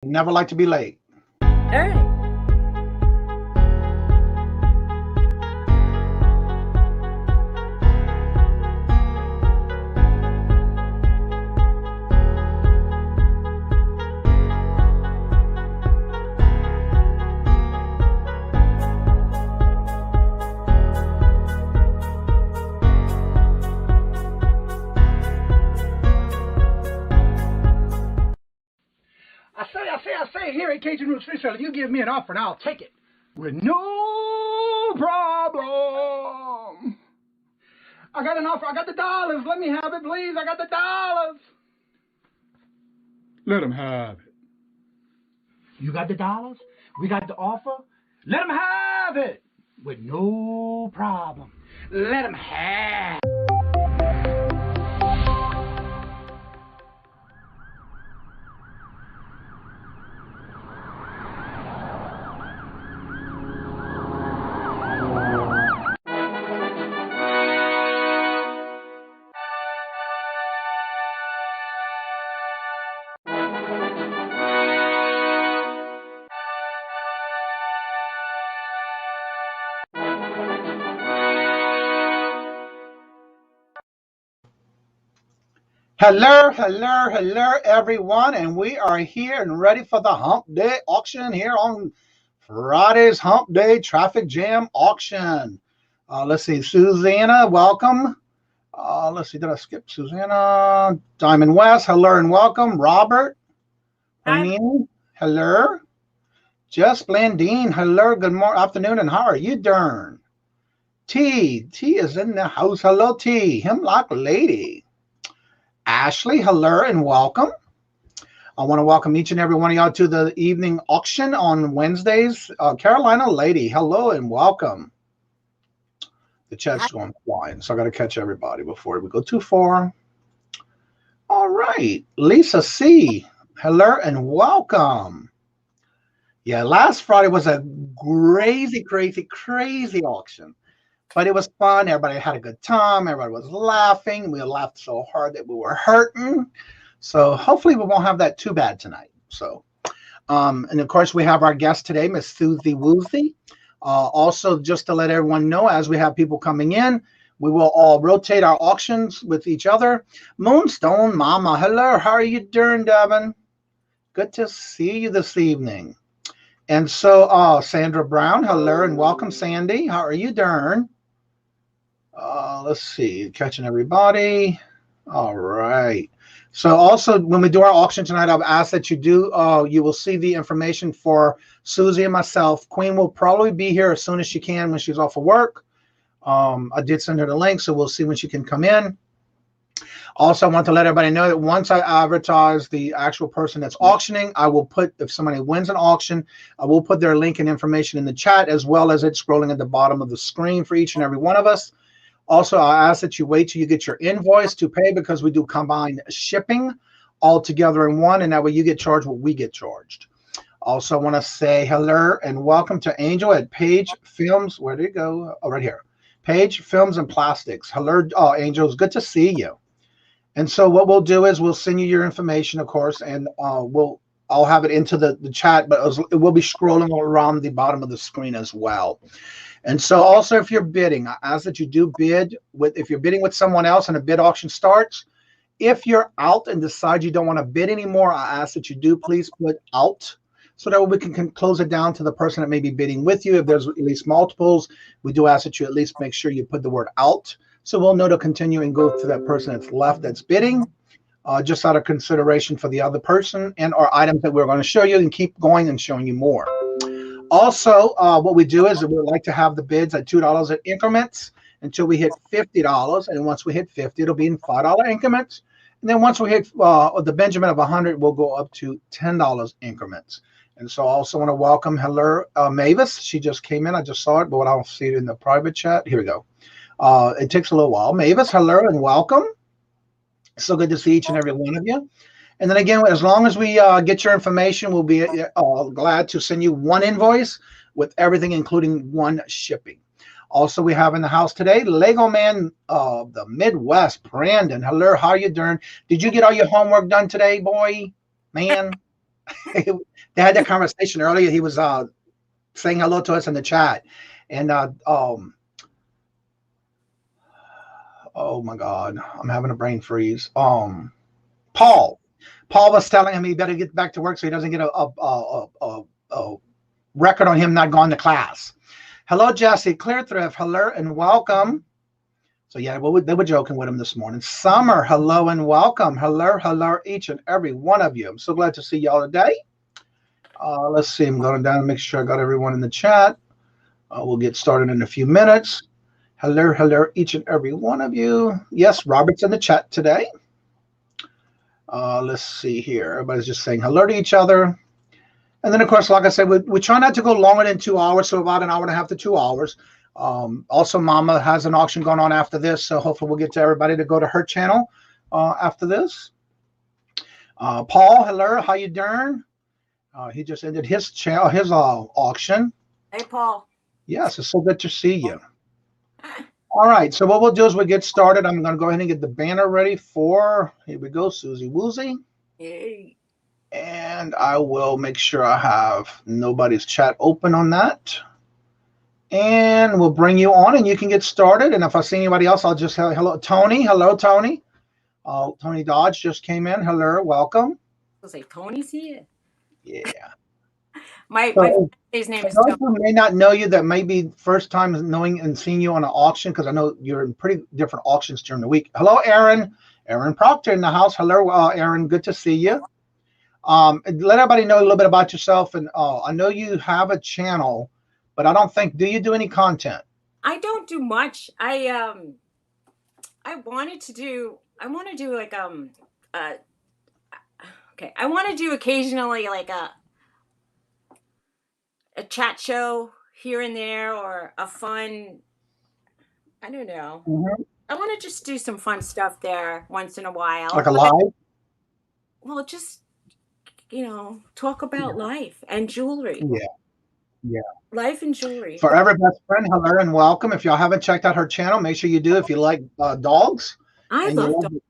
Never like to be late. All right. I say, here at Kajun Roots Reseller, you give me an offer and I'll take it with no problem. I got an offer. I got the dollars. Let me have it, please. I got the dollars. Let them have it. You got the dollars? We got the offer? Let them have it with no problem. Let them have it. Hello, everyone, and we are here and ready for the Hump Day auction here on Friday's Hump Day Traffic Jam auction. Let's see, Susanna, welcome. Let's see, did I skip Susanna? Diamond West, hello and welcome. Robert, Queen, hello. Jess Blandine, hello, good morning, afternoon, and how are you doing? T is in the house, hello T, Hemlock Lady. Ashley, hello and welcome. I want to welcome each and every one of y'all to the evening auction on Wednesdays. Carolina Lady, hello and welcome. The chat's going flying, so I got to catch everybody before we go too far. All right, Lisa C, hello and welcome. Yeah, last Friday was a crazy auction. But it was fun. Everybody had a good time. Everybody was laughing. We laughed so hard that we were hurting. So hopefully we won't have that too bad tonight. So, and of course we have our guest today, Miss Susie Woozy. Also, just to let everyone know, as we have people coming in, we will all rotate our auctions with each other. Moonstone Mama, hello. How are you doing, Devin? Good to see you this evening. And so, Sandra Brown, hello and welcome, Sandy. How are you doing? Let's see, catching everybody. All right. So also, when we do our auction tonight, I've asked that you do, you will see the information for Susie and myself. Queen will probably be here as soon as she can when she's off of work. I did send her the link, so we'll see when she can come in. Also, I want to let everybody know that once I advertise the actual person that's auctioning, I will put, if somebody wins an auction, I will put their link and information in the chat, as well as it scrolling at the bottom of the screen for each and every one of us. Also, I ask that you wait till you get your invoice to pay, because we do combined shipping all together in one, and that way you get charged what we get charged. Also, I want to say hello and welcome to Angel at Page Films. Where did it go? Oh, right here. Page Films and Plastics. Hello, Angel. It's good to see you. And so what we'll do is we'll send you your information, of course, and I'll have it into the chat, but it will be scrolling around the bottom of the screen as well. And so also, if you're bidding, I ask that you do bid with, if you're bidding with someone else and a bid auction starts, if you're out and decide you don't want to bid anymore, I ask that you do please put out, so that we can close it down to the person that may be bidding with you. If there's at least multiples, we do ask that you at least make sure you put the word out, so we'll know to continue and go to that person that's left that's bidding, just out of consideration for the other person and our items that we're going to show you, and keep going and showing you more. Also, what we do is we would like to have the bids at $2 at increments until we hit $50. And once we hit 50, it'll be in $5 increments. And then once we hit the Benjamin of 100, we'll go up to $10 increments. And so I also want to welcome Mavis. She just came in. I just saw it, but I don't see it in the private chat. Here we go. It takes a little while. Mavis, hello and welcome. So good to see each and every one of you. And then again, as long as we get your information, we'll be glad to send you one invoice with everything, including one shipping. Also, we have in the house today, Lego Man of the Midwest, Brandon. Hello, how you doing? Did you get all your homework done today, boy? Man? They had that conversation earlier. He was saying hello to us in the chat, and oh my God, I'm having a brain freeze. Paul was telling him he better get back to work so he doesn't get a record on him not going to class. Hello, Jesse, Clear Thrift, hello and welcome. So yeah, they were joking with him this morning. Summer, hello and welcome. Hello, each and every one of you. I'm so glad to see y'all today. Let's see, I'm going down and make sure I got everyone in the chat. We'll get started in a few minutes. Hello, each and every one of you. Yes, Robert's in the chat today. Let's see here. Everybody's just saying hello to each other. And then, of course, like I said, we try not to go longer than 2 hours, so about an hour and a half to 2 hours. Also, Mama has an auction going on after this, so hopefully we'll get to everybody to go to her channel after this. Paul, hello, how you doing? He just ended his channel, his auction. Hey, Paul. Yes, it's so good to see you. All right, so what we'll do is we'll get started. I'm going to go ahead and get the banner ready for, here we go, Susie Woozy. Yay. And I will make sure I have nobody's chat open on that. And we'll bring you on and you can get started. And if I see anybody else, I'll just say hello. Tony, hello, Tony. Tony Dodge just came in. Hello, welcome. I'll say Tony's here. Yeah. My his name is those Tony. who may not know you, that may be first time knowing and seeing you on an auction, because I know you're in pretty different auctions during the week. Hello, Aaron. Aaron Proctor in the house. Hello, Aaron. Good to see you. Let everybody know a little bit about yourself. And I know you have a channel, but I don't think, do you do any content? I don't do much. I want to do like okay. I want to do occasionally like a chat show here and there, or a fun, I don't know. Mm-hmm. I want to just do some fun stuff there once in a while. Like a live? Well, just, talk about life and jewelry. Yeah. Life and jewelry. Forever Best Friend, hello and welcome. If y'all haven't checked out her channel, make sure you do. If you like dogs and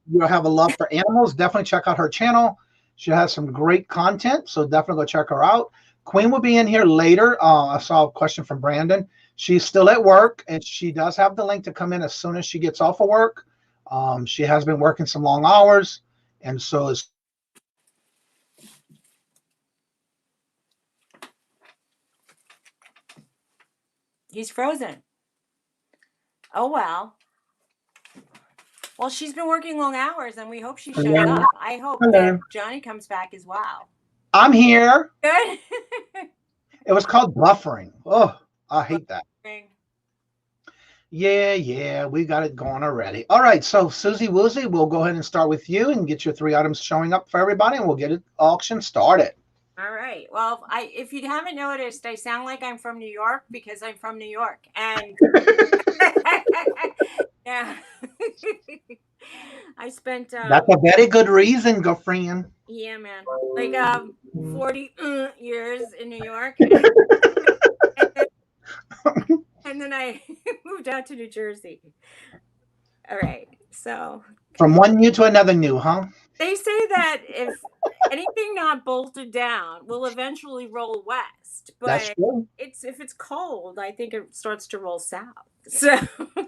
you have a love for animals, definitely check out her channel. She has some great content, so definitely go check her out. Queen will be in here later. I saw a question from Brandon. She's still at work, and she does have the link to come in as soon as she gets off of work. She has been working some long hours, and so it's He's frozen. Oh, well. Well, she's been working long hours, and we hope she shows up. I hope that Johnny comes back as well. I'm here. Good. It was called buffering. Oh, I hate that. Yeah, we got it going already. All right, so Susie Woozy, we'll go ahead and start with you and get your 3 items showing up for everybody, and we'll get it auction started. All right. Well, if you haven't noticed, I sound like I'm from New York because I'm from New York. And yeah, I spent. That's a very good reason, girlfriend. Yeah, man. Like 40 years in New York. And then I moved out to New Jersey. All right. So. From one new to another new, huh? They say that if anything not bolted down will eventually roll west, but that's true. If it's cold, I think it starts to roll south. So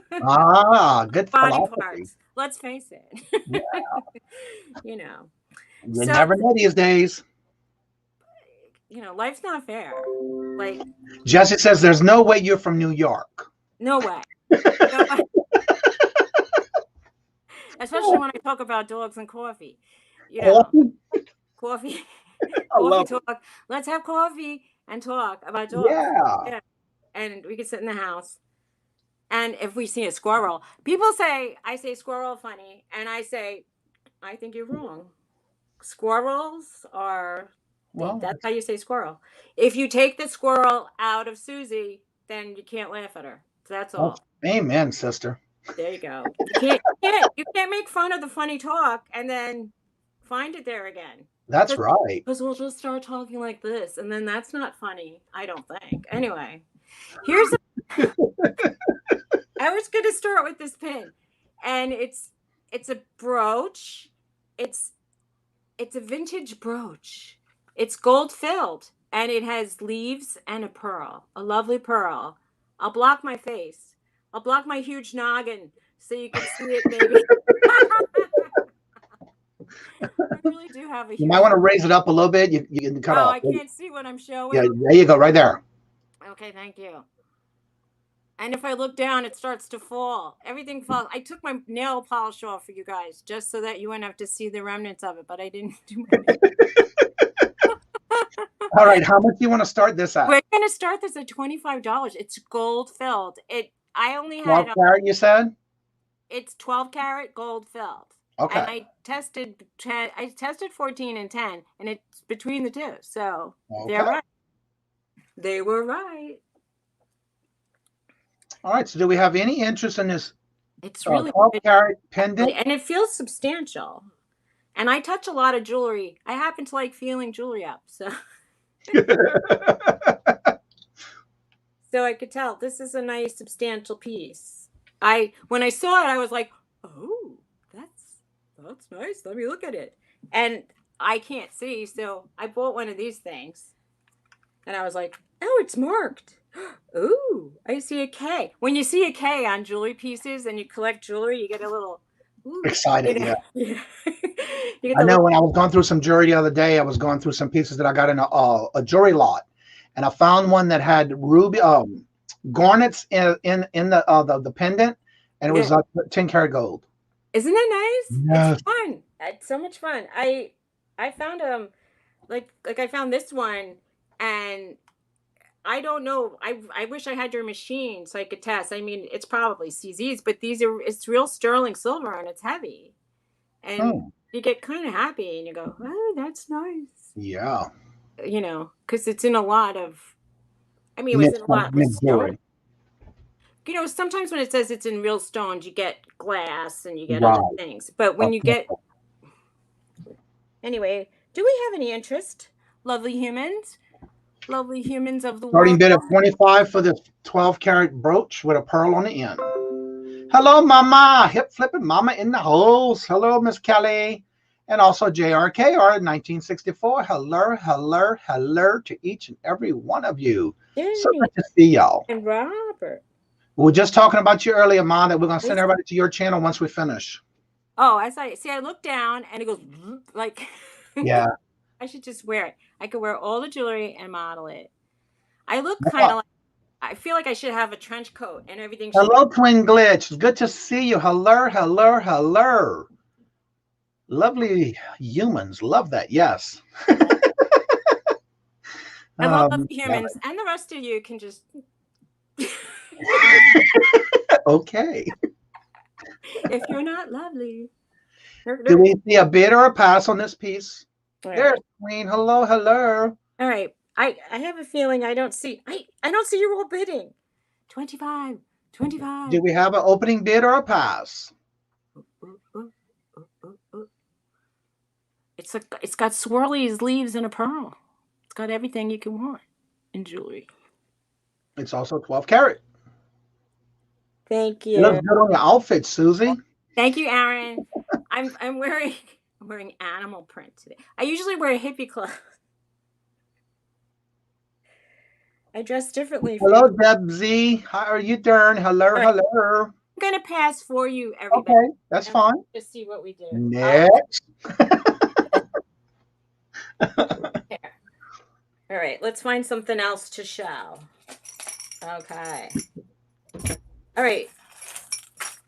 good body philosophy. parts. Let's face it. Yeah. You know. You never know these days. Life's not fair. Like Jesse says, there's no way you're from New York. No way. No way. Especially when I talk about dogs and coffee. Coffee. Coffee talk. Let's have coffee and talk about dogs. Yeah. And we can sit in the house. And if we see a squirrel, people say, I say squirrel funny. And I say, I think you're wrong. Squirrels are, that's how you say squirrel. If you take the squirrel out of Susie, then you can't laugh at her. So that's all. Amen, sister. There you go. You can't make fun of the funny talk and then find it there again. That's right. Because we'll just start talking like this, and then that's not funny, I don't think. Anyway, I was going to start with this pin, and it's a brooch. It's a vintage brooch. It's gold filled, and it has leaves and a pearl, a lovely pearl. I'll block my face. I'll block my huge noggin so you can see it, maybe. I really do have a huge. You might want to raise it up a little bit. You can cut off. I can't see what I'm showing. Yeah, there you go, right there. Okay, thank you. And if I look down, it starts to fall. Everything falls. I took my nail polish off for you guys just so that you wouldn't have to see the remnants of it, but I didn't do my All right, how much do you want to start this at? We're going to start this at $25. It's gold filled. I only had 12 carat, you said? It's 12 karat gold filled. Okay. And I tested 14 and 10, and it's between the two. So they're right. They were right. All right. So do we have any interest in this? It's really 12 carat pendant, and it feels substantial. And I touch a lot of jewelry. I happen to like feeling jewelry up, so. So I could tell this is a nice substantial piece. When I saw it, I was like, oh, that's nice. Let me look at it. And I can't see, so I bought one of these things. And I was like, oh, it's marked. Ooh, I see a K. When you see a K on jewelry pieces and you collect jewelry, you get a little excited. Yeah. I know when I was going through some jewelry the other day, I was going through some pieces that I got in a jewelry lot, and I found one that had ruby garnets in the pendant, and it was 10 karat gold. Isn't that nice? Yes. It's fun. It's so much fun. I found like I found this one, and I don't know. I wish I had your machine so I could test. I mean, it's probably CZ's, but it's real sterling silver and it's heavy. And you get kind of happy and you go, oh, that's nice. Yeah. You know, because it's in a lot of, I mean, it was in a lot of stone. You know, sometimes when it says it's in real stones, you get glass and you get other things. But when you get, anyway, do we have any interest, lovely humans? Lovely humans of the world. Starting bid of 25 for this 12 karat brooch with a pearl on the end. Hello, Mama. Hip flipping Mama in the house. Hello, Miss Kelly. And also JRKR 1964. Hello to each and every one of you. So good to see y'all. And Robert. We were just talking about you earlier, Ma, that we're going to send everybody to your channel once we finish. Oh, I look down and it goes like. Yeah. I should just wear it. I could wear all the jewelry and model it. I look kind of like, I feel like I should have a trench coat and everything. Hello, Twin Glitch. Good to see you. Hello. Lovely humans. Love that. Yes. I love the humans. And the rest of you can just. Okay. If you're not lovely. Do we see a bid or a pass on this piece? Right. There's Queen. Hello. All right. I have a feeling I don't see you all bidding. 25. Do we have an opening bid or a pass? It's got swirlies, leaves, and a pearl. It's got everything you can want in jewelry. It's also 12 karat. Thank you. You look good on your outfit, Susie. Thank you, Aaron. I'm wearing animal print today. I usually wear hippie clothes. I dress differently. Hello, Deb Z. How are you doing? Hello. I'm gonna pass for you, everybody. Okay, that's fine. Just see what we do. Next. All right, let's find something else to show. Okay. All right.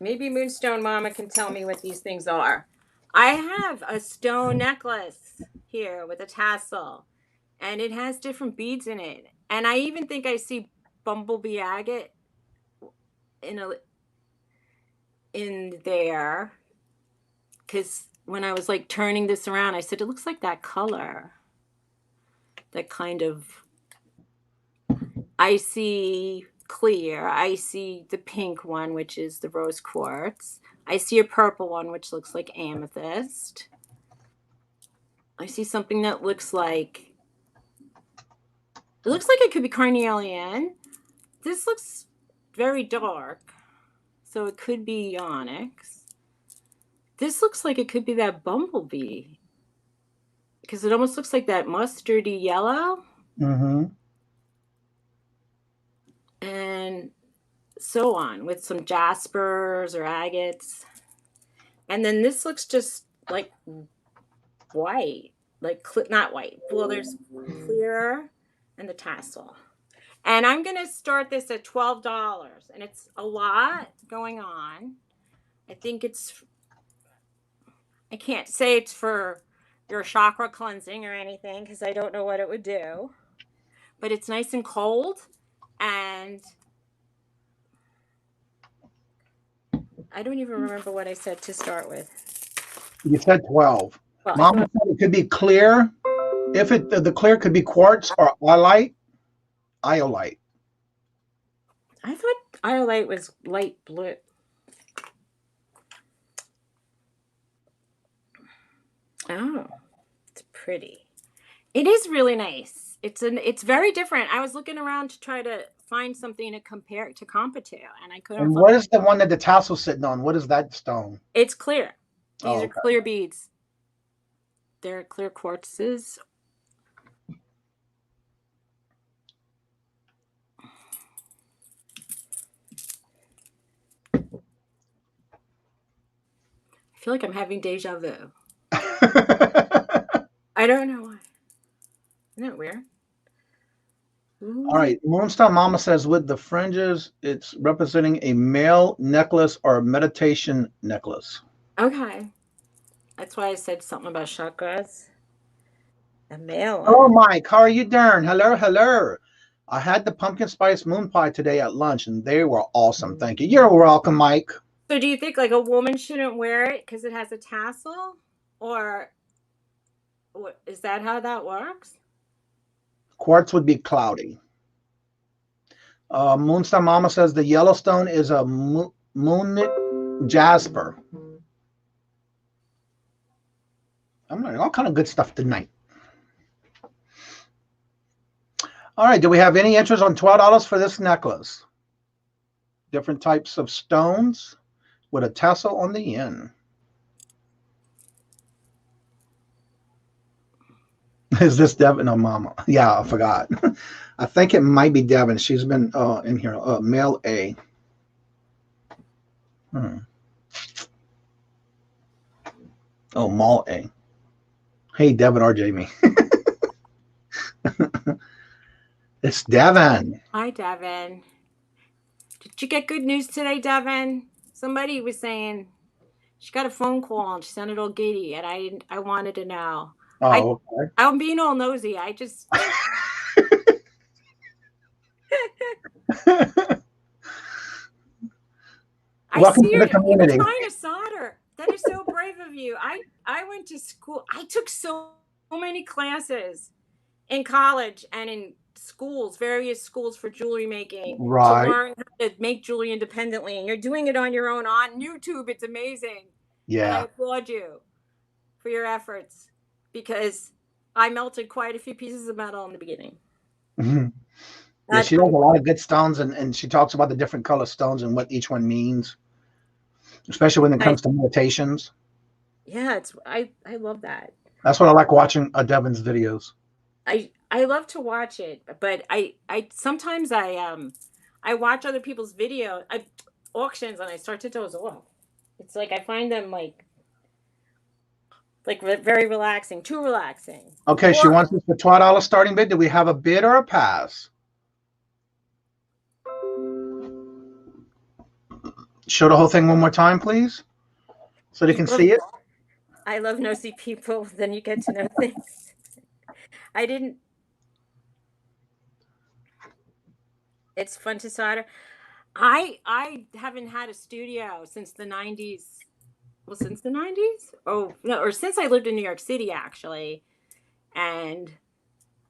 Maybe Moonstone Mama can tell me what these things are. I have a stone necklace here with a tassel, and it has different beads in it. And I even think I see bumblebee agate in there, because when I was like turning this around, I said, it looks like that color. That kind of, I see clear. I see the pink one, which is the rose quartz. I see a purple one, which looks like amethyst. I see something that looks like, it could be carnelian. This looks very dark, so it could be onyx. This looks like it could be that bumblebee. because it almost looks like that mustardy yellow. Mm-hmm. And so on with some jaspers or agates. And then this looks just like white, like not white. Well, there's clear and the tassel. And I'm going to start this at $12. And it's a lot going on. I think I can't say it's for your chakra cleansing or anything because I don't know what it would do. But it's nice and cold. And I don't even remember what I said to start with. You said 12. Well, Mama said it could be clear. If the clear could be quartz or iolite. I thought iolite was light blue. Oh, it's pretty. It is really nice. It's very different. I was looking around to try to find something to compare to Compito, and I couldn't. And what is the one that the tassel's sitting on? What is that stone? It's clear. These are clear beads. They're clear quartzes. I feel like I'm having deja vu. I don't know why. Isn't that weird? Ooh. All right. Moonstar Mama says with the fringes, it's representing a male necklace or a meditation necklace. Okay. That's why I said something about chakras. A male. Oh, Mike, how are you doing? Hello, hello. I had the pumpkin spice moon pie today at lunch, and they were awesome. Thank you. You're welcome, Mike. So do you think like a woman shouldn't wear it because it has a tassel? Or is that how that works? Quartz would be cloudy. Moonstar Mama says the Yellowstone is a moon jasper. I'm learning all kind of good stuff tonight. All right, do we have any interest on $12 for this necklace? Different types of stones with a tassel on the end. Is this Devin or Mama? Yeah, I forgot. I think it might be Devin. She's been in here. Male A. Oh, Mall A. Hey, Devin or Jamie. It's Devin. Hi, Devin. Did you get good news today, Devin? Somebody was saying she got a phone call and she sounded all giddy, and I wanted to know. Oh, okay. I'm being all nosy. I just. Welcome to the community. You're trying to solder. That is so brave of you. I went to school. I took so many classes in college and in schools, various schools for jewelry making, right, to learn how to make jewelry independently. And you're doing it on your own on YouTube. It's amazing. Yeah. And I applaud you for your efforts because I melted quite a few pieces of metal in the beginning. Mm-hmm. Yeah, she does a lot of good stones, and she talks about the different color stones and what each one means, especially when it comes to meditations. Yeah, I love that. That's what I like watching Devin's videos. I love to watch it, but I sometimes I watch other people's auctions and I start to doze off. It's like I find them like very relaxing, too relaxing. Okay, she wants us for $12 starting bid. Do we have a bid or a pass? Show the whole thing one more time, please, so they can see it. I love nosy people. Then you get to know things. I didn't. It's fun to solder. I haven't had a studio since the 90s. Well, since the 90s? Oh, no, or since I lived in New York City, actually. And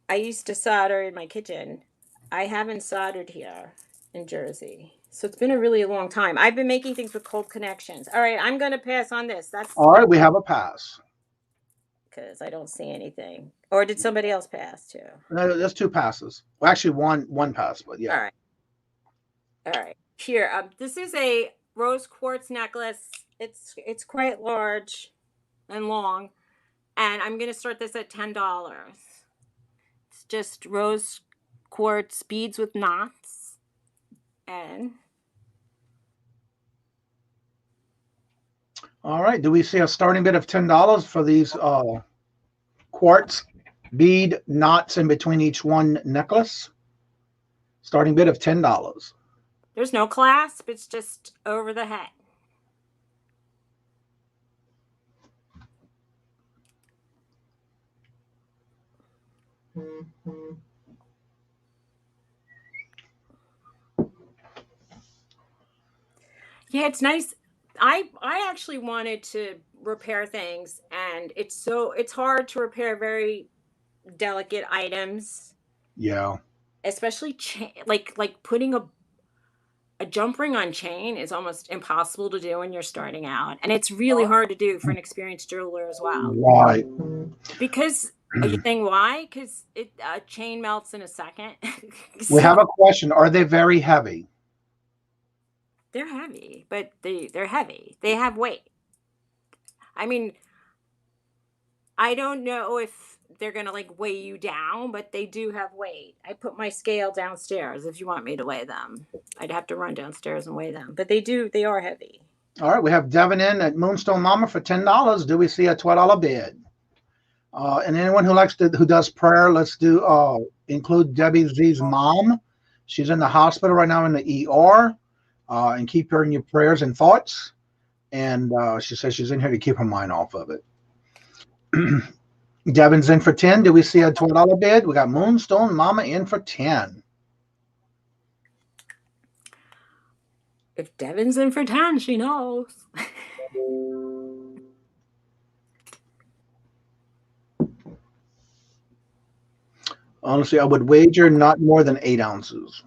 I used to solder in my kitchen. I haven't soldered here in Jersey. So it's been a really long time. I've been making things with cold connections. All right, I'm going to pass on this. That's all right. We have a pass. Because I don't see anything. Or did somebody else pass too? No, there's two passes. Well, actually, one pass, but yeah. All right. Here, this is a rose quartz necklace. It's quite large and long, And I'm going to start this at $10. It's just rose quartz beads with knots. And all right. Do we see a starting bid of $10 for these quartz bead knots in between each one necklace? Starting bid of $10. There's no clasp. It's just over the head. Yeah, it's nice. I actually wanted to repair things, and it's hard to repair very delicate items. Yeah. Especially like putting a jump ring on chain is almost impossible to do when you're starting out, and it's really hard to do for an experienced jeweler as well. Right. Because are you saying why? Because chain melts in a second. So, we have a question. Are they very heavy? They're heavy, but they're heavy. They have weight. I mean, I don't know if they're going to like weigh you down, but they do have weight. I put my scale downstairs if you want me to weigh them. I'd have to run downstairs and weigh them, but they are heavy. All right, we have Devin in at Moonstone Mama for $10. Do we see a $12 bid? And anyone who does prayer, let's do include Debbie Z's mom. She's in the hospital right now in the ER, and keep her in your prayers and thoughts. And she says she's in here to keep her mind off of it. Devin's in for 10. Do we see a $12 bid? We got Moonstone Mama in for 10. If Devin's in for 10, she knows. Honestly, I would wager not more than 8 ounces.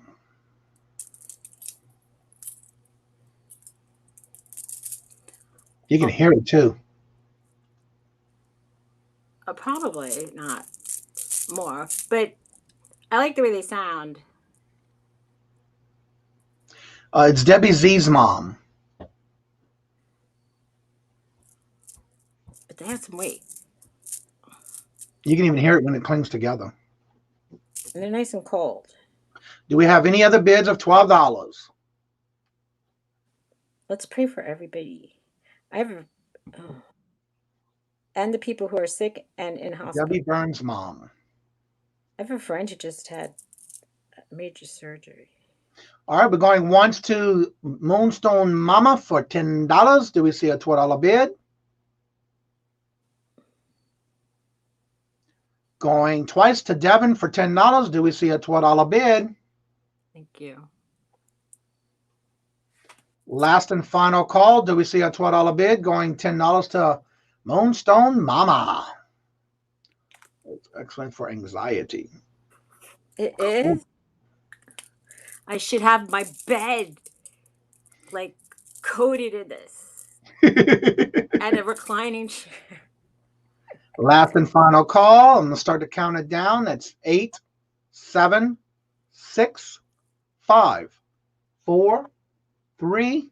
You can hear it too. Probably not more, but I like the way they sound. It's Debbie Z's mom. But they have some weight. You can even hear it when it clings together. And they're nice and cold. Do we have any other bids of $12? Let's pray for everybody. And the people who are sick and in hospital. Debbie Burns' mom. I have a friend who just had major surgery. All right, we're going once to Moonstone Mama for $10. Do we see a $12 bid? Going twice to Devin for $10. Do we see a $12 bid? Thank you. Last and final call. Do we see a $12 bid? Going $10 to Moonstone Mama. It's excellent for anxiety. It is. I should have my bed like coated in this. And a reclining chair. Last and final call. I'm going to start to count it down. That's 8, 7, 6, 5, 4, 3,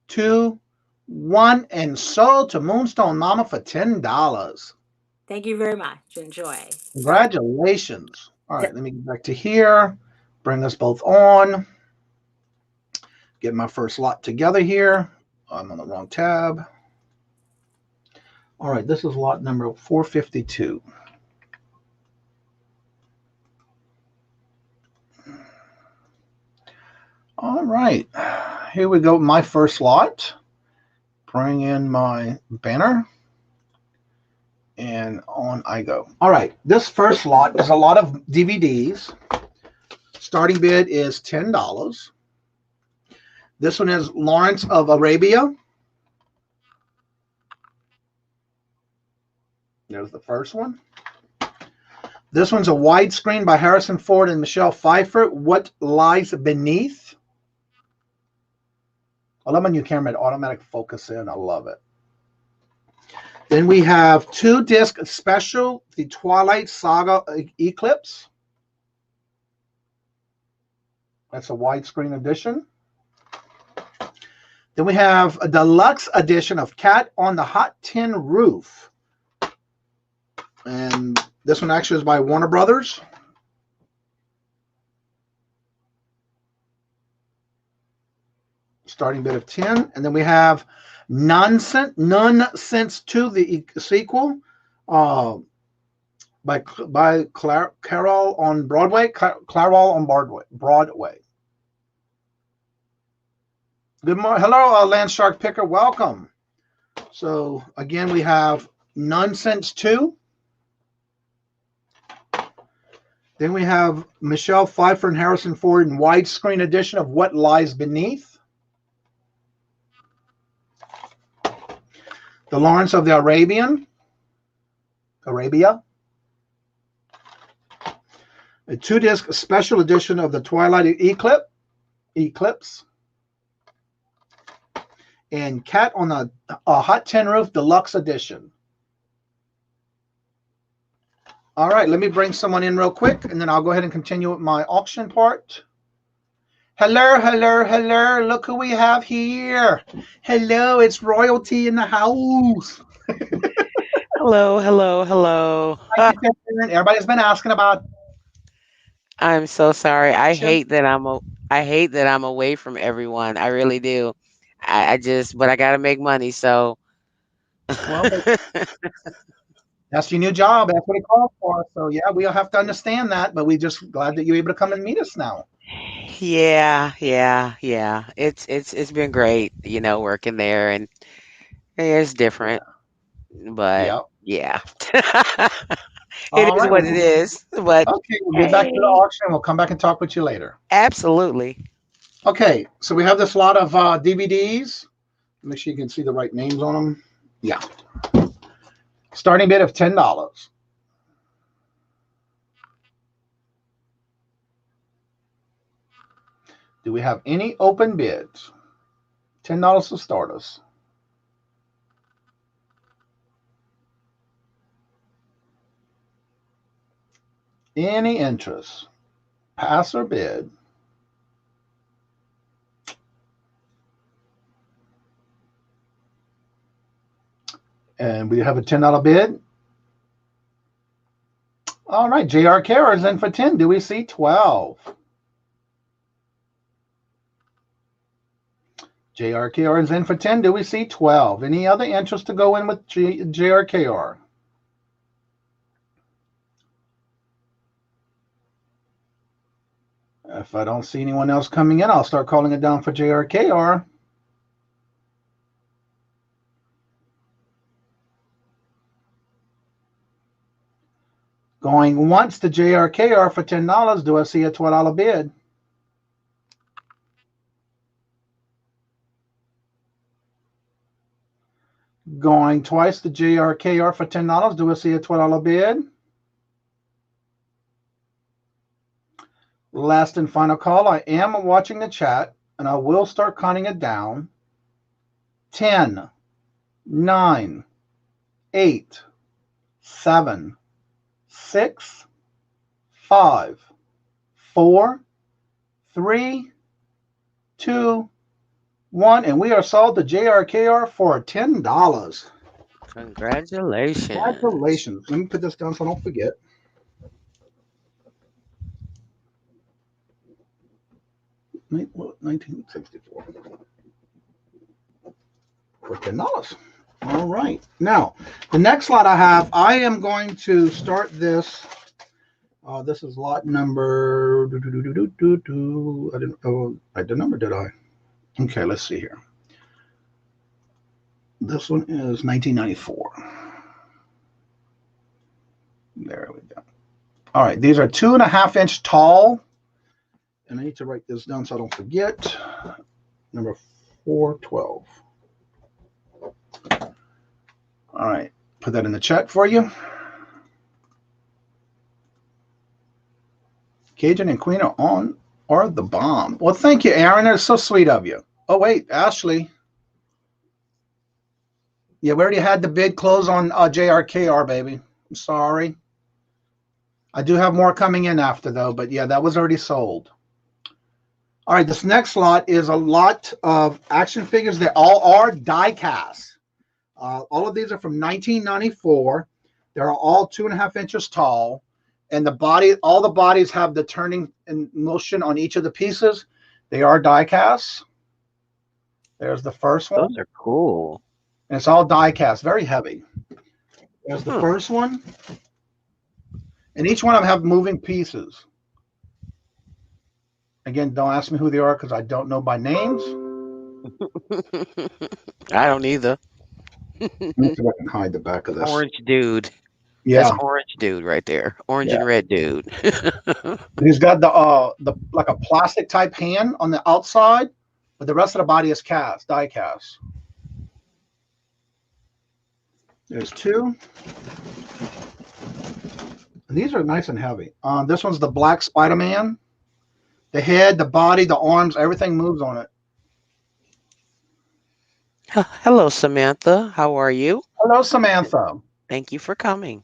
2, 1. And sold to Moonstone Mama for $10. Thank you very much. Enjoy. Congratulations. All right, let me get back to here. Bring us both on. Get my first lot together here. I'm on the wrong tab. All right, this is lot number 452. All right, here we go. My first lot. Bring in my banner. And on I go. All right, this first lot is a lot of DVDs. Starting bid is $10. This one is Lawrence of Arabia. There's the first one. This one's a widescreen by Harrison Ford and Michelle Pfeiffer. What Lies Beneath? I love my new camera, automatic focus in. I love it. Then we have 2-disc special, the Twilight Saga Eclipse. That's a widescreen edition. Then we have a deluxe edition of Cat on the Hot Tin Roof. And this one actually is by Warner Brothers. Starting bid of 10. And then we have Nonsense 2, the sequel, by Carol on Broadway. Carol on Broadway. Good morning. Hello, Land Shark Picker. Welcome. So again, we have Nonsense 2. Then we have Michelle Pfeiffer and Harrison Ford in widescreen edition of What Lies Beneath. The Lawrence of the Arabia. A 2-disc special edition of the Twilight Eclipse. And Cat on a Hot Tin Roof Deluxe Edition. All right, let me bring someone in real quick, and then I'll go ahead and continue with my auction part. Hello, hello, hello. Look who we have here. Hello, it's royalty in the house. Hello, hello, hello. Everybody's been asking about. I'm so sorry. I hate that I'm away from everyone. I really do. But I gotta make money, so. Well, that's your new job. That's what it calls for. So yeah, we'll have to understand that. But we're just glad that you're able to come and meet us now. Yeah. It's been great, working there, and it's different, but yeah. It is what it is. But okay, we'll get back to the auction. We'll come back and talk with you later. Absolutely. Okay, so we have this lot of DVDs. Make sure you can see the right names on them. Yeah. Starting bid of $10. Do we have any open bids? $10 to start us. Any interest? Pass or bid? And we have a $10 bid. All right, JRK is in for 10. Do we see 12? JRKR is in for 10. Do we see 12? Any other interest to go in with JRKR? If I don't see anyone else coming in, I'll start calling it down for JRKR. Going once to JRKR for $10. Do I see a $12 bid? Going twice to JRKR for $10. Do I see a $12 bid? Last and final call. I am watching the chat, and I will start counting it down. 10, 9, 8, 7, 6, 5, 4, 3, 2, 1, and we are sold to JRKR for $10. Congratulations. Congratulations. Let me put this down so I don't forget. What, 1964 for $10. All right. Now, the next lot I have, I am going to start this. This is lot number. I didn't. Oh, I did number, did I? Okay, let's see here. This one is 1994. There we go. All right, these are 2.5 inch tall. And I need to write this down so I don't forget. Number 412. All right, put that in the chat for you. Cajun and Queen are the bomb. Well, thank you, Aaron. That's so sweet of you. Oh, wait, Ashley. Yeah, we already had the bid close on JRKR, baby. I'm sorry. I do have more coming in after, though, but yeah, that was already sold. All right, this next lot is a lot of action figures that all are die cast. All of these are from 1994. They're all 2.5 inches tall. And the body, all the bodies have the turning and motion on each of the pieces. They are die casts. There's the first one. Those are cool. And it's all die cast, very heavy. There's the first one. And each one of them have moving pieces. Again, don't ask me who they are because I don't know by names. I don't either. Let me see if I can hide the back of this. Orange dude. Yeah. That's orange dude right there. Orange and red dude. He's got the like a plastic type hand on the outside, but the rest of the body is cast, die cast. There's two. And these are nice and heavy. This one's the Black Spider-Man. The head, the body, the arms, everything moves on it. Hello, Samantha. How are you? Hello, Samantha. Thank you for coming.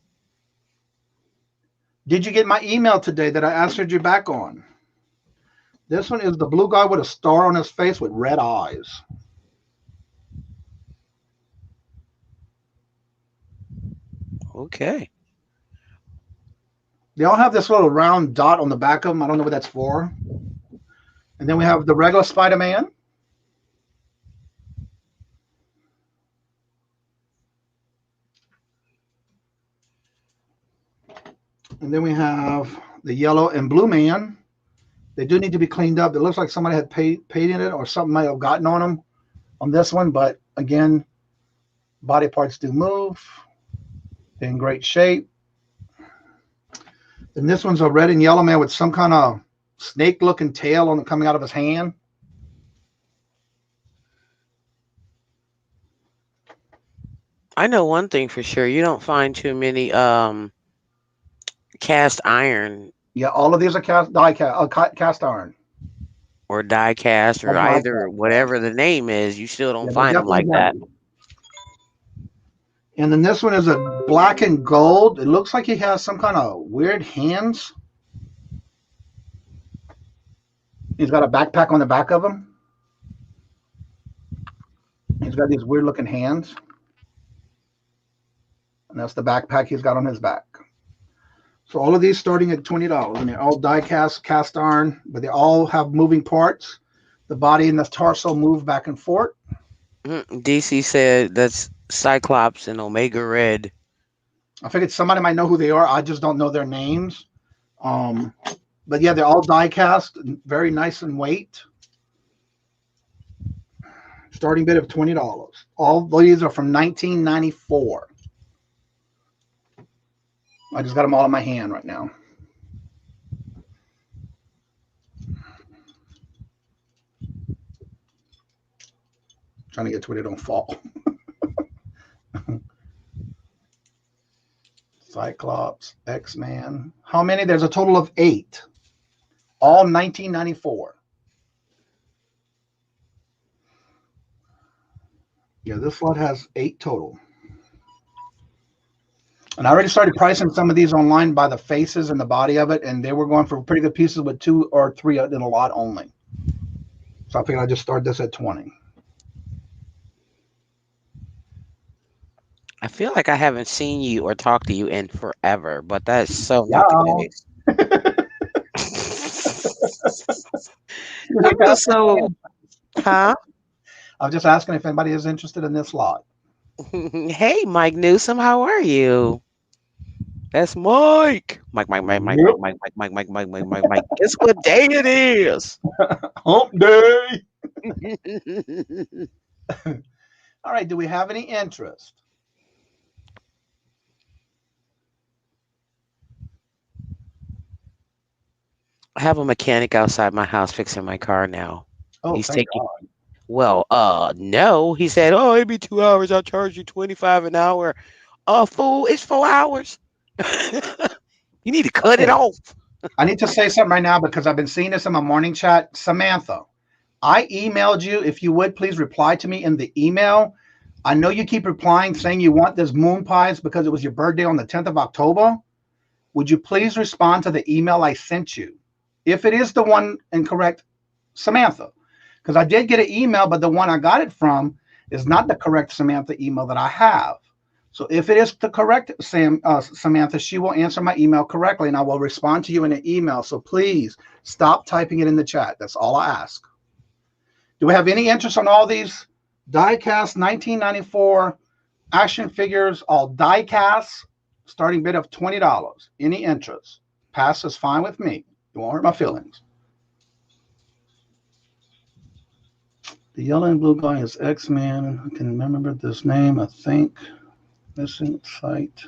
Did you get my email today that I answered you back on? This one is the blue guy with a star on his face with red eyes. Okay. They all have this little round dot on the back of them. I don't know what that's for. And then we have the regular Spider-Man. And then we have the yellow and blue man. They do need to be cleaned up. It looks like somebody had painted it or something might have gotten on them on this one. But again, body parts do move. They're in great shape. And this one's a red and yellow man with some kind of snake-looking tail coming out of his hand. I know one thing for sure. You don't find too many cast iron. Yeah, all of these are cast iron. Or die cast or either whatever the name is. You still don't find them like that. And then this one is a black and gold. It looks like he has some kind of weird hands. He's got a backpack on the back of him. He's got these weird looking hands. And that's the backpack he's got on his back. So all of these starting at $20. And they're all die cast iron, but they all have moving parts. The body and the torso move back and forth. DC said that's Cyclops and Omega Red. I figured somebody might know who they are. I just don't know their names. But yeah, they're all die cast, very nice in weight. Starting bid of $20. All these are from 1994. I just got them all in my hand right now. Trying to get to it, it don't fall. Cyclops, X-Man. How many? There's a total of 8. All 1994. Yeah, this lot has 8 total. And I already started pricing some of these online by the faces and the body of it, and they were going for pretty good pieces with 2 or 3 in a lot only. So I figured I'd just start this at 20. I feel like I haven't seen you or talked to you in forever, but that's so not the case. I'm just so, huh? I was just asking if anybody is interested in this lot. Hey, Mike Newsom, how are you? That's Mike. Mike. Guess what day it is? Hump-Day. All right. Do we have any interest? I have a mechanic outside my house fixing my car now. Oh, he's taking. God. Well, no. He said, "Oh, it'd be 2 hours. I'll charge you $25 an hour." Fool, it's 4 hours. You need to cut it off. I need to say something right now because I've been seeing this in my morning chat. Samantha, I emailed you. If you would, please reply to me in the email. I know you keep replying saying you want this moon pies because it was your birthday on the 10th of October. Would you please respond to the email I sent you? If it is the one incorrect, Samantha, because I did get an email, but the one I got it from is not the correct Samantha email that I have. So if it is the correct Samantha, she will answer my email correctly, and I will respond to you in an email. So please stop typing it in the chat. That's all I ask. Do we have any interest on all these die-cast 1994 action figures, all die-cast, starting bid of $20? Any interest? Pass is fine with me. It won't hurt my feelings. The yellow and blue guy is X-Man. I can remember this name, I think. Missing site.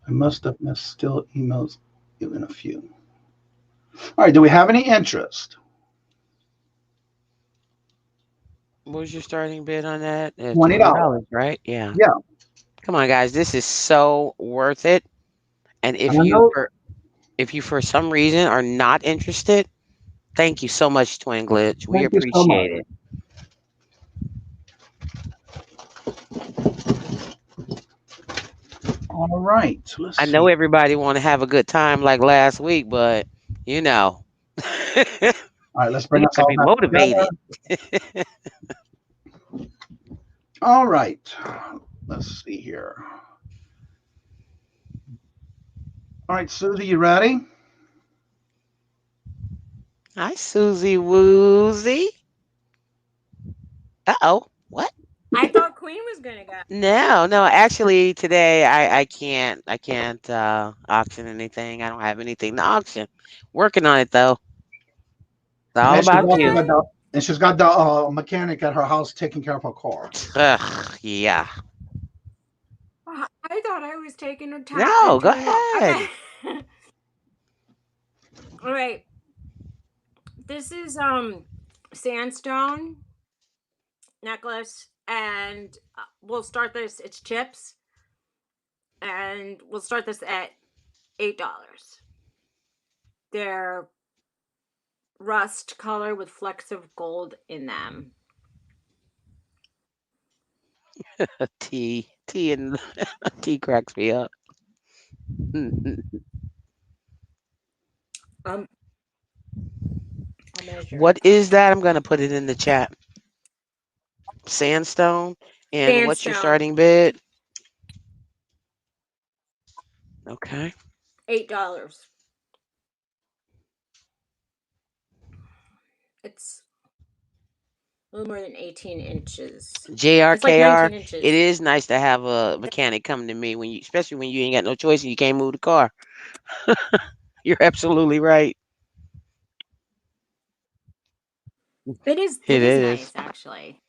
I must have missed still emails, even a few. All right, do we have any interest? What was your starting bid on that? $20, right? Yeah. Yeah. Come on, guys. This is so worth it. And if you for some reason are not interested, thank you so much, Twin Glitch. We appreciate it. All right. I know everybody want to have a good time like last week, but you know. All right, let's bring us all be motivated. All right. Let's see here. All right, Susie, you ready? Hi, Susie Woozy. Uh-oh. What? I thought Queen was gonna go. No. Actually, today I can't auction anything. I don't have anything to auction. Working on it though. It's all about you. And she's got the mechanic at her house taking care of her car. Yeah. I thought I was taking a time. No, go ahead. Okay. All right. This is sandstone necklace, and we'll start this. It's chips, and we'll start this at $8. They're rust color with flecks of gold in them. T and T cracks me up. What is that? I'm gonna put it in the chat. Sandstone. And what's your starting bid? Okay. $8. It's a little more than 18 inches. JRKR, it's like 19 inches. It is nice to have a mechanic come to me especially when you ain't got no choice and you can't move the car. You're absolutely right. It is nice, actually.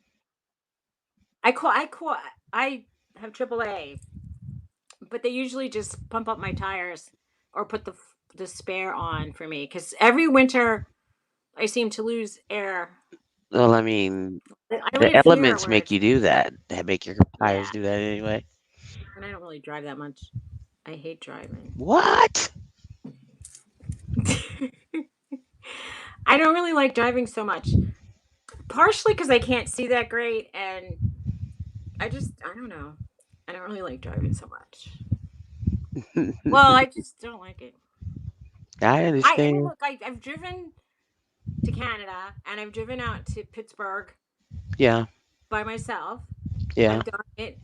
I have AAA, but they usually just pump up my tires or put the spare on for me because every winter I seem to lose air. Well, I mean, the elements make you do that. They make your tires do that anyway. And I don't really drive that much. I hate driving. What? I don't really like driving so much. Partially because I can't see that great, and I don't know. I don't really like driving so much. Well, I just don't like it. I understand. I've driven to Canada, and I've driven out to Pittsburgh. Yeah. By myself. Yeah. I've done it.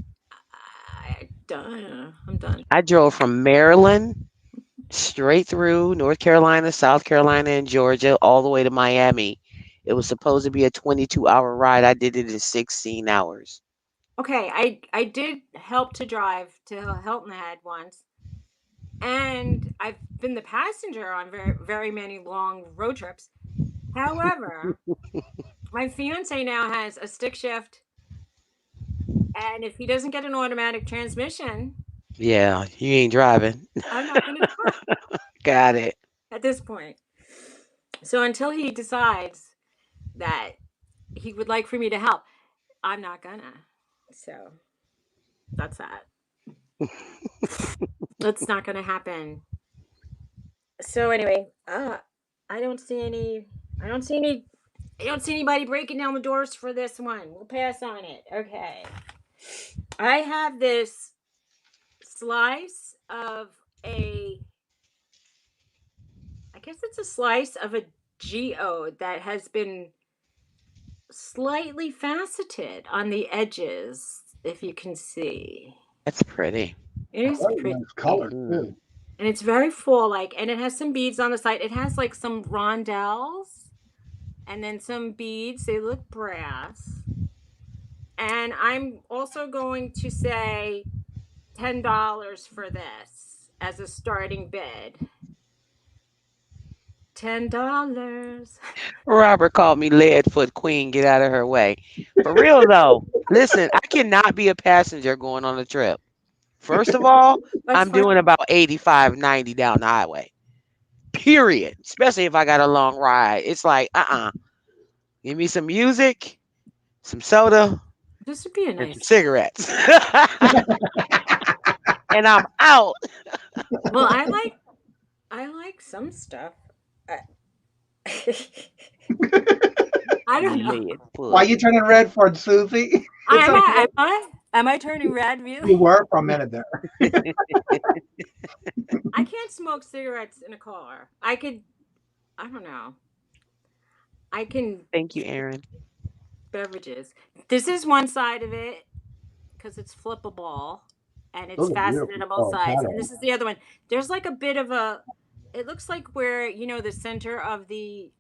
I'm done. I drove from Maryland straight through North Carolina, South Carolina, and Georgia, all the way to Miami. It was supposed to be a 22-hour ride. I did it in 16 hours. Okay, I did help to drive to Hilton Head once, and I've been the passenger on very, very many long road trips. However, my fiance now has a stick shift, and if he doesn't get an automatic transmission, yeah, you ain't driving. I'm not going to drive. Got it. At this point. So until he decides that he would like for me to help, I'm not gonna. So that's that. That's not gonna happen. So anyway, I don't see anybody breaking down the doors for this one. We'll pass on it. Okay. I have this slice of I guess it's a slice of a geode that has been slightly faceted on the edges. if you can see. That's pretty. It is pretty. Nice color too. And it's very fall-like, and it has some beads on the side. It has like some rondelles and then some beads. They look brass. And I'm also going to say $10 for this as a starting bid. $10. Robert called me Leadfoot Queen. Get out of her way. For real though, listen, I cannot be a passenger going on a trip. First of all, I'm doing about 85, 90 down the highway. Period. Especially if I got a long ride. It's like, give me some music, some soda, This would be a and nice some cigarettes. And I'm out. Well, I like some stuff. I don't know. Why are you turning red for it, Susie? Am I turning red? Really? You were for a minute there. I can't smoke cigarettes in a car. I don't know. I can. Thank you, Aaron. Beverages. This is one side of it because it's flippable and it's faceted on both sides. And this is the other one. There's like a bit of a. It looks like where the center of the.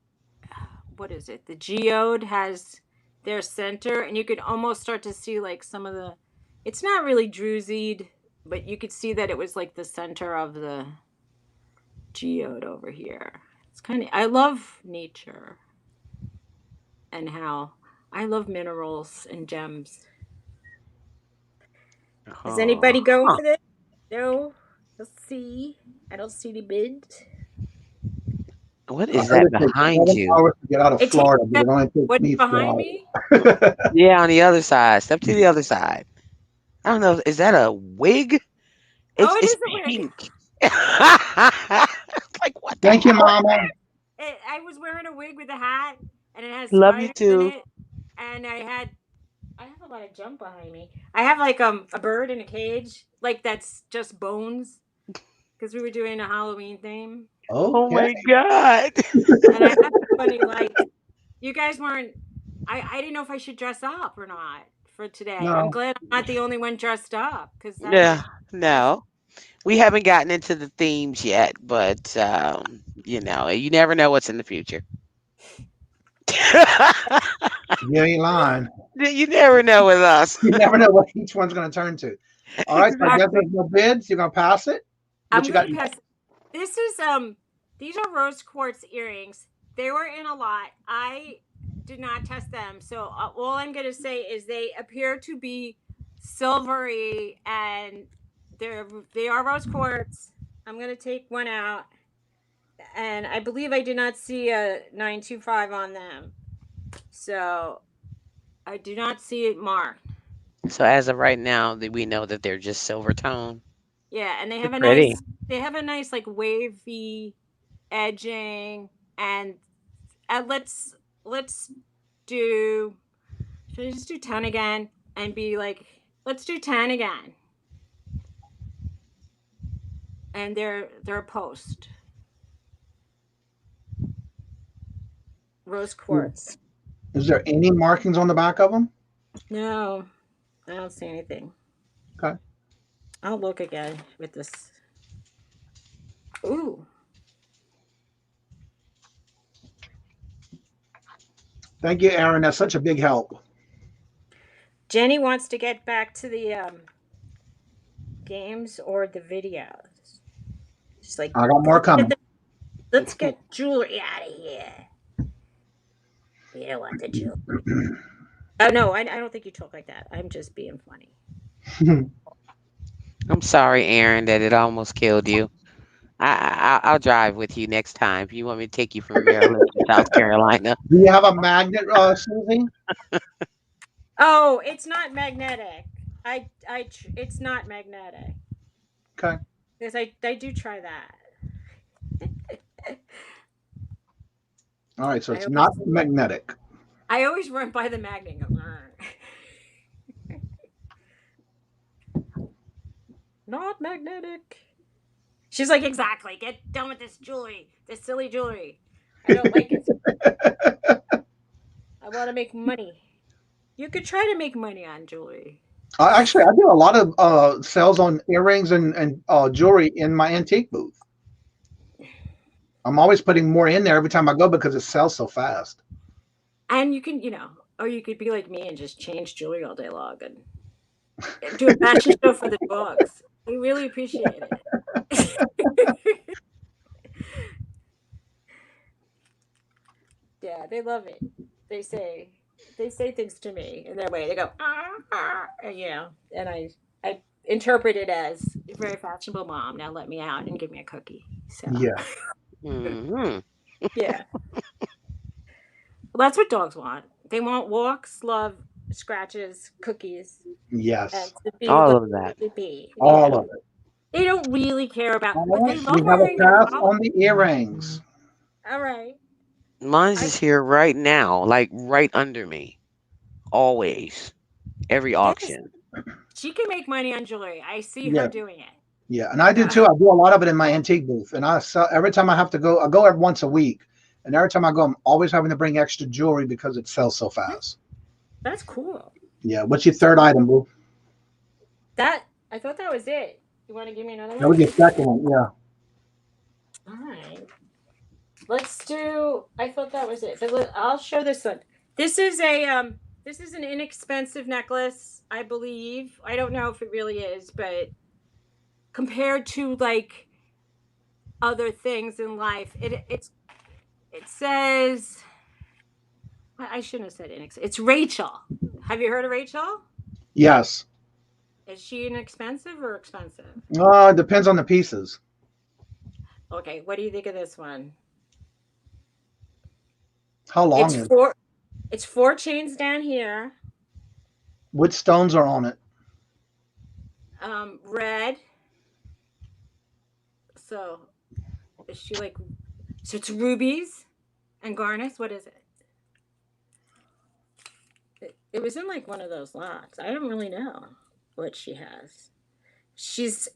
What is it? The geode has their center, and you could almost start to see like some of the. It's not really drusied, but you could see that it was like the center of the geode over here. It's kind of. I love nature. And how I love minerals and gems. Is anybody going for this? No. Let's see. I don't see any bids. What is that behind you? To get out of Florida, but it only takes What's me behind me? Yeah, on the other side. Step to the other side. I don't know. Is that a wig? It is a pink. wig. Like what? Thank you, Mama. I was wearing a wig with a hat, and it has love you too. In it, and I have a lot of junk behind me. I have like a bird in a cage, like that's just bones, because we were doing a Halloween theme. Oh my god! And I have funny lights. You guys weren't. I didn't know if I should dress up or not for today. No. I'm glad I'm not the only one dressed up because no. We haven't gotten into the themes yet, but you never know what's in the future. You ain't lying. You never know with us. You never know what each one's going to turn to. All right, so I guess there's no bids. You're going to pass it? I'm going to pass it. This is, these are rose quartz earrings. They were in a lot. I did not test them. So all I'm going to say is they appear to be silvery and they are rose quartz. I'm going to take one out. And I believe I did not see a 925 on them. So I do not see it marked. So as of right now, we know that they're just silver tone. Yeah, and they have a nice like wavy edging, and let's do. Should I just do 10 again and be like, let's do 10 again. And they're a post. Rose quartz. Is there any markings on the back of them? No, I don't see anything. Okay. I'll look again with this. Ooh. Thank you, Aaron. That's such a big help. Jenny wants to get back to the games or the videos. She's like, I got more coming. Let's get jewelry out of here. You don't want the jewelry. Oh, no, I don't think you talk like that. I'm just being funny. I'm sorry, Aaron, that it almost killed you. I'll drive with you next time if you want me to take you from Maryland to South Carolina. Do you have a magnet, Susie? Oh, it's not magnetic. It's not magnetic. Okay. Because I do try that. All right, so it's not magnetic. I always run by the magnet. Not magnetic. She's like, exactly. Get done with this jewelry. This silly jewelry. I don't like it. I want to make money. You could try to make money on jewelry. Actually, I do a lot of sales on earrings and jewelry in my antique booth. I'm always putting more in there every time I go because it sells so fast. And you can, or you could be like me and just change jewelry all day long and do a fashion show for the dogs. We really appreciate it. Yeah, they love it. They say they say things to me in their way. They go, and, and I interpret it as a very fashionable mom. Now let me out and give me a cookie. So Yeah. Mm-hmm. yeah, well, that's what dogs want. They want walks, love, scratches, cookies, and Yes. to be All what of that. they need to be. All of it. They don't really care about, All but they right. love We have a wearing their pass collar. on the earrings. All right, Mine's I is here right now, like right under me. Always. Every yes, auction. she can make money on jewelry. I see her Yeah. doing it. Yeah. And I do Uh, too. I do a lot of it in my antique booth. And I sell every time I have to go, I go every once a week. And every time I go, I'm always having to bring extra jewelry because it sells so fast. that's cool. Yeah. What's your third item, Boo? That I thought that was it. You want to give me another That one? was your second one. Yeah. All right. Let's do. I thought that was it. I'll show this one. This is a This is an inexpensive necklace, I believe. I don't know if it really is, but compared to like other things in life, it says I shouldn't have said inexpensive. It's Rachel. Have you heard of Rachel? Yes. Is she inexpensive or expensive? It depends on the pieces. Okay, what do you think of this one? How long It's is it? four chains down here. Which stones are on it? Red. So is she like? So it's rubies and garnets. What is it? It was in like one of those lots. I don't really know what she has. She's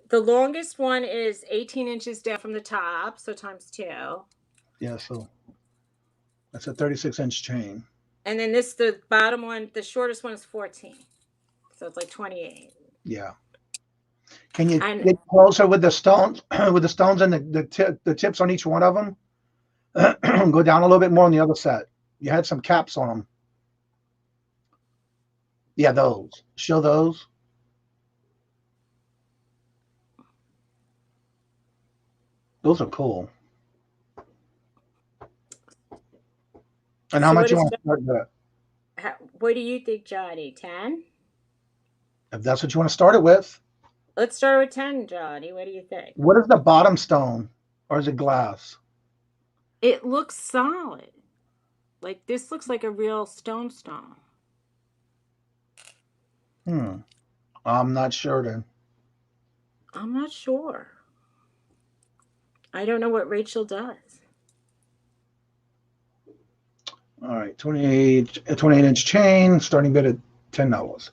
The longest one is 18 inches down from the top, so times two. Yeah. So that's a 36-inch chain. And then the bottom one, the shortest one is 14, so it's like 28. Yeah. Can you And get closer with the stones, with the stones and the tips on each one of them? Go down a little bit more on the other set. You had some caps on them. Yeah, those. Show those. Those are cool. And how so much you want to start that? what do you think, Johnny? 10? If that's what you want to start it with. Let's start with 10, Johnny. What do you think? What is the bottom stone? Or is it glass? It looks solid. Like this looks like a real stone. I'm not sure then. I'm not sure. I don't know what Rachel does. All right, 28-inch chain, starting bid at $10.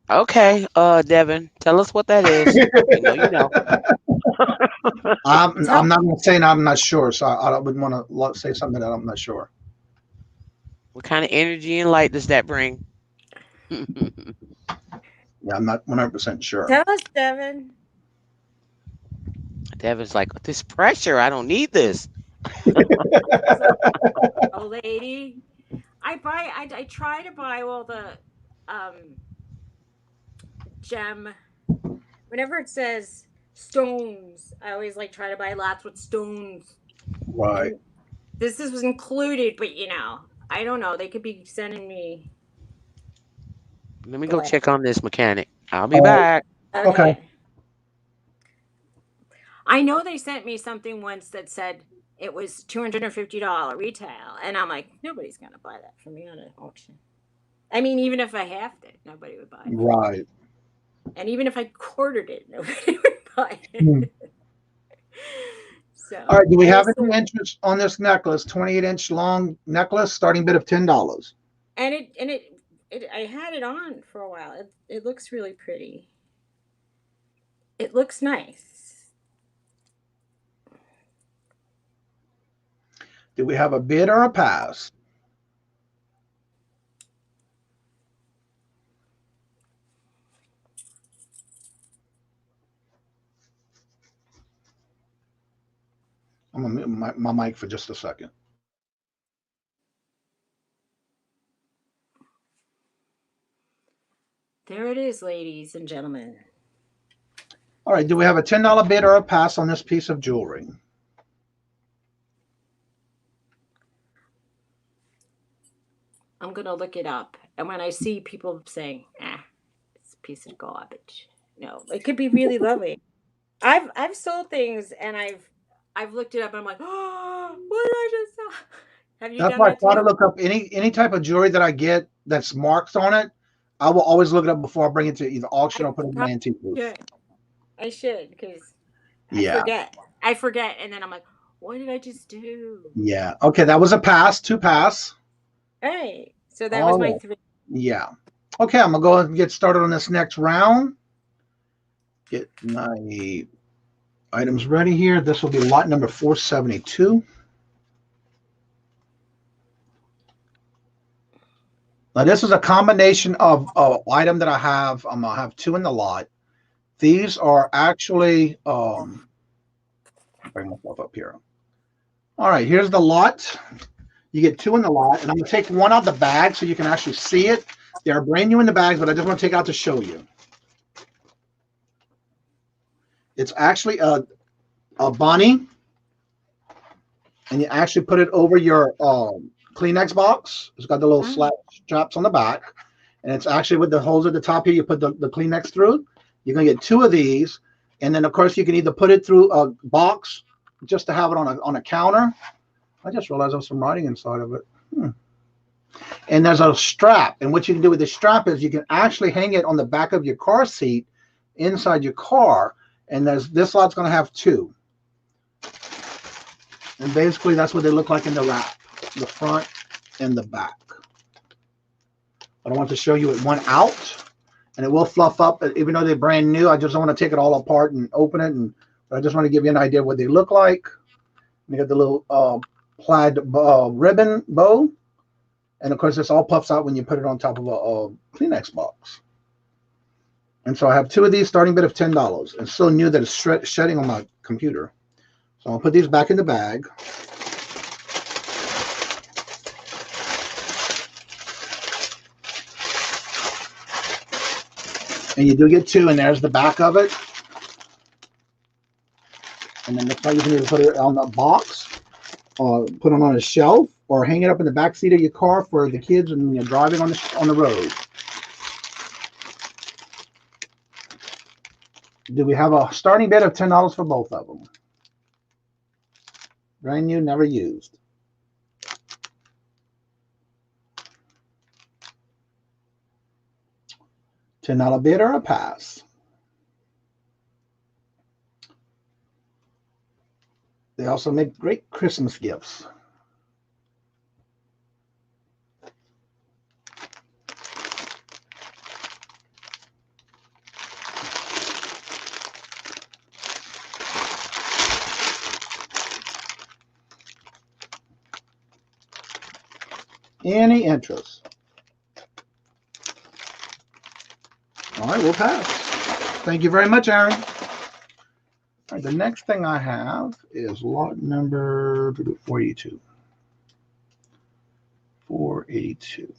Okay, Devin, tell us what that is. You know. I'm not going to say I'm not sure, so I wouldn't want to say something that I'm not sure. What kind of energy and light does that bring? Yeah, I'm not 100% sure. Tell us, Devin. Devin's like, this pressure, I don't need this. Oh, lady. I try to buy all the gem. Whenever it says stones, I always like try to buy lots with stones. Right. And this was included, but I don't know. They could be sending me. Let me go check on this mechanic. I'll be All right. back. Okay. I know they sent me something once that said it was $250 retail, and I'm like, nobody's gonna buy that from me on an auction. I mean, even if I halved it, nobody would buy it. Right. And even if I quartered it, nobody would buy it. Hmm. So, all right. Do we have any interest on this necklace? 28-inch long necklace, starting bid of $10. And I had it on for a while. It looks really pretty. It looks nice. Do we have a bid or a pass? I'm going to mute my mic for just a second. There it is, ladies and gentlemen. All right. Do we have a $10 bid or a pass on this piece of jewelry? I'm going to look it up. And when I see people saying, it's a piece of garbage. No, it could be really lovely. I've sold things and I've looked it up and I'm like, oh, what did I just sell? Have you That's done why I that try too? to look up any type of jewelry that I get that's marks on it. I will always look it up before I bring it to either auction or put it in my antique booth. I should, because Yeah. I forget, and then I'm like, what did I just do? Yeah. Okay, that was a pass. 2 pass. Hey, so that was my 3. Yeah. Okay, I'm gonna go ahead and get started on this next round. Get my items ready here. This will be lot number 472. Now this is a combination of item that I have. I'm gonna have 2 in the lot. These are actually bring myself up here. All right, here's the lot. You get 2 in the lot, and I'm gonna take one out the bag so you can actually see it. They're brand new in the bags, but I just want to take it out to show you. It's actually a bunny, and you actually put it over your Kleenex box. It's got the little straps on the back, and it's actually with the holes at the top here. You put the Kleenex through. You're gonna get 2 of these, and then of course you can either put it through a box just to have it on a counter. I just realized there was some writing inside of it. And there's a strap, and what you can do with the strap is you can actually hang it on the back of your car seat inside your car, and this lot's going to have 2. And basically that's what they look like in the wrap, the front and the back. But I want to show you it one out, and it will fluff up, even though they're brand new. I just don't want to take it all apart and open it, but I just want to give you an idea of what they look like. You got the little plaid ribbon bow. And of course, this all puffs out when you put it on top of a Kleenex box. And so I have 2 of these, starting bid of $10. It's so new that it's shedding on my computer. So I'll put these back in the bag. And you do get 2, and there's the back of it. And then that's why you can either put it on the box, or put them on a shelf, or hang it up in the back seat of your car for the kids when you're driving on the road. Do we have a starting bid of $10 for both of them? Brand new, never used. $10 bid or a pass? They also make great Christmas gifts. Any interest? All right, we'll pass. Thank you very much, Aaron. All right, the next thing I have is lot number 482. 482.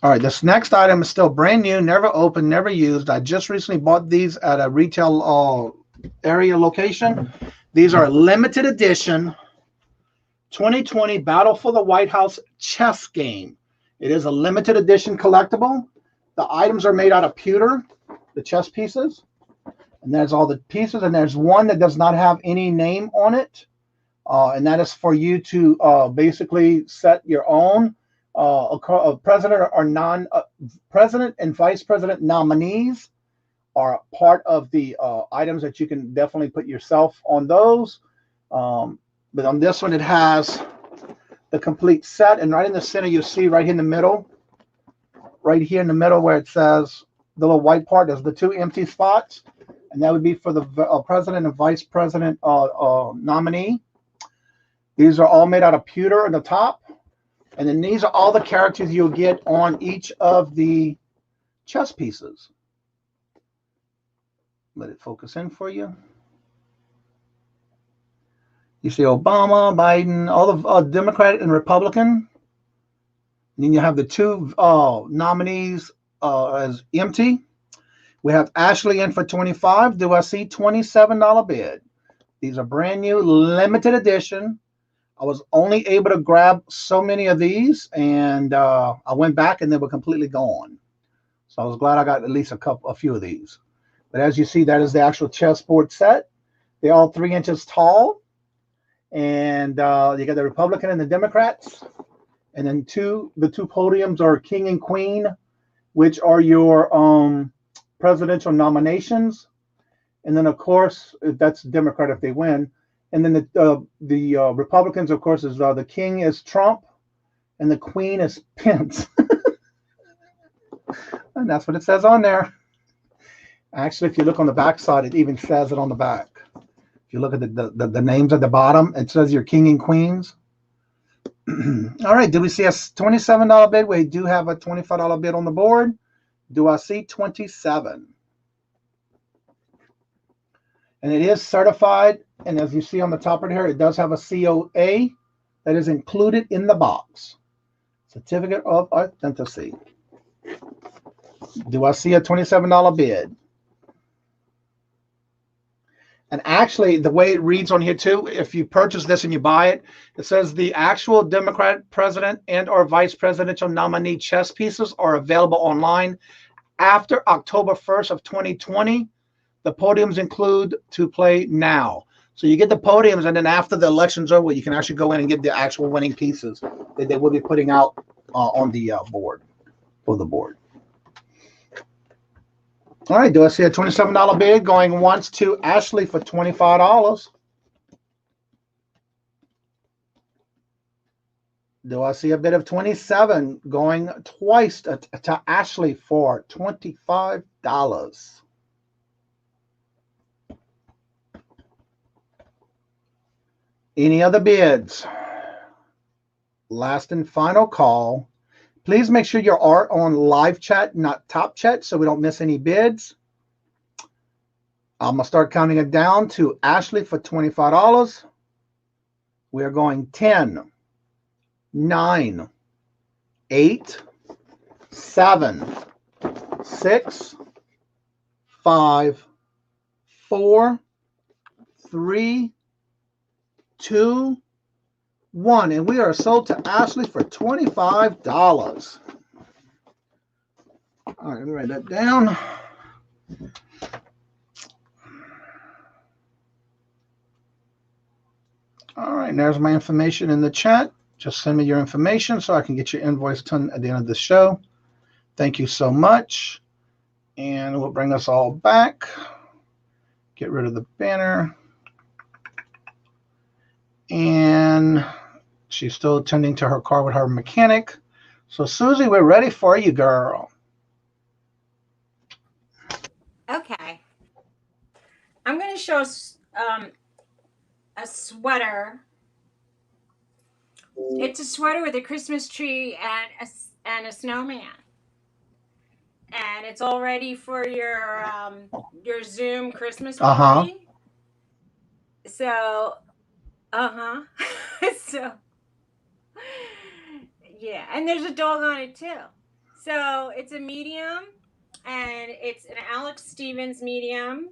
All right, this next item is still brand new, never opened, never used. I just recently bought these at a retail area location. These are limited edition 2020 Battle for the White House chess game. It is a limited edition collectible. The items are made out of pewter, the chess pieces. And there's all the pieces, and there's one that does not have any name on it. And that is for you to basically set your own president or president and vice president nominees are part of the items that you can definitely put yourself on those. But on this one, it has the complete set. And right in the center, you'll see right here in the middle, right here in the middle where it says the little white part, there's the 2 empty spots. And that would be for the president and vice president nominee. These are all made out of pewter at the top. And then these are all the characters you'll get on each of the chess pieces. Let it focus in for you. You see Obama, Biden, all the Democrat and Republican. And then you have the two nominees as empty. We have Ashley in for 25. Do I see $27 bid? These are brand new, limited edition. I was only able to grab so many of these, and I went back and they were completely gone. So I was glad I got at least a few of these. But as you see, that is the actual chessboard set. They're all 3 inches tall. And you got the Republican and the Democrats. And then the two podiums are King and Queen, which are your presidential nominations. And then, of course, that's Democrat if they win. And then the Republicans, of course, is the King is Trump and the Queen is Pence. And that's what it says on there. Actually, if you look on the back side, it even says it on the back. If you look at the names at the bottom, it says your King and Queens. All right, do we see a $27 bid? We do have a $25 bid on the board. Do I see 27? And it is certified. And as you see on the top right here, it does have a COA that is included in the box. Certificate of Authenticity. Do I see a $27 bid? And actually, the way it reads on here too, if you purchase this and you buy it, it says the actual Democrat president and or vice presidential nominee chess pieces are available online after October 1st of 2020. The podiums include to play now. So you get the podiums, and then after the election's over, you can actually go in and get the actual winning pieces that they will be putting out on the board, for the board. All right, do I see a $27 bid going once to Ashley for $25? Do I see a bid of 27 going twice to Ashley for $25? Any other bids? Last and final call. Please make sure you are on live chat, not top chat, so we don't miss any bids. I'm going to start counting it down to Ashley for $25. We are going 10, 9, 8, 7, 6, 5, 4, 3, 2, 1, and we are sold to Ashley for $25. All right, let me write that down. All right, there's my information in the chat. Just send me your information so I can get your invoice done at the end of the show. Thank you so much. And we'll bring us all back. Get rid of the banner. And she's still attending to her car with her mechanic. So, Susie, we're ready for you, girl. Okay. I'm going to show a sweater. It's a sweater with a Christmas tree and a snowman. And it's all ready for your Zoom Christmas party. So, so, yeah. And there's a dog on it, too. So, it's a medium. And it's an Alex Stevens medium.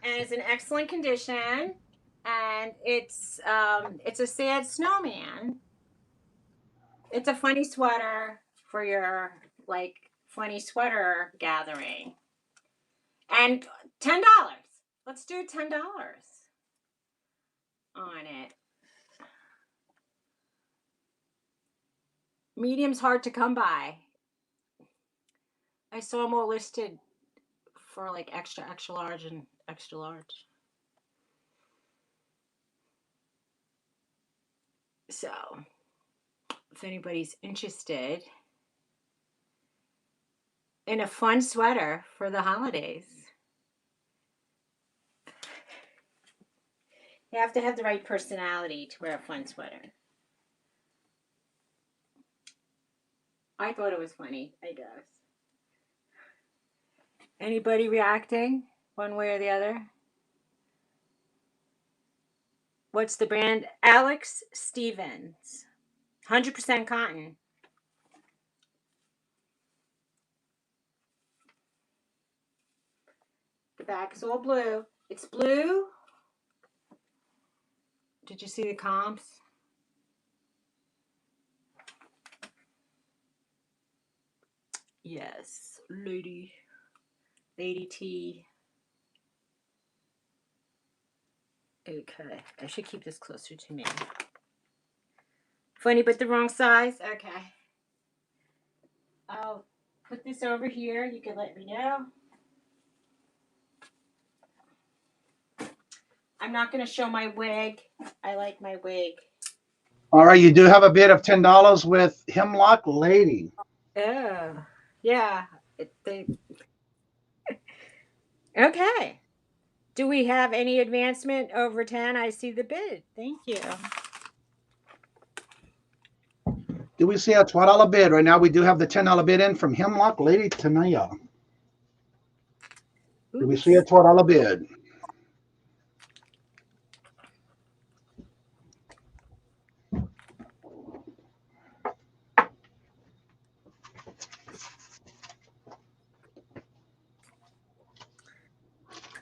And it's in excellent condition. And it's a sad snowman. It's a funny sweater for your funny sweater gathering. And $10. Let's do $10 on it. Medium's hard to come by. I saw them all listed for extra, extra large and extra large. So, if anybody's interested in a fun sweater for the holidays, you have to have the right personality to wear a fun sweater. I thought it was funny, I guess. Anybody reacting? one way or the other. What's the brand? Alex Stevens. 100% cotton. The back is all blue. It's blue. Did you see the comps? Yes, Lady T. Okay, I should keep this closer to me. Funny, but the wrong size? Okay. I'll put this over here. You can let me know. I'm not going to show my wig. I like my wig. All right, you do have a bid of $10 with Hemlock Lady. Oh, yeah. Okay. Do we have any advancement over 10? I see the bid. Thank you. Do we see a $12 bid? Right now we do have the $10 bid in from Hemlock Lady Tanaya. Do we see a $12 bid?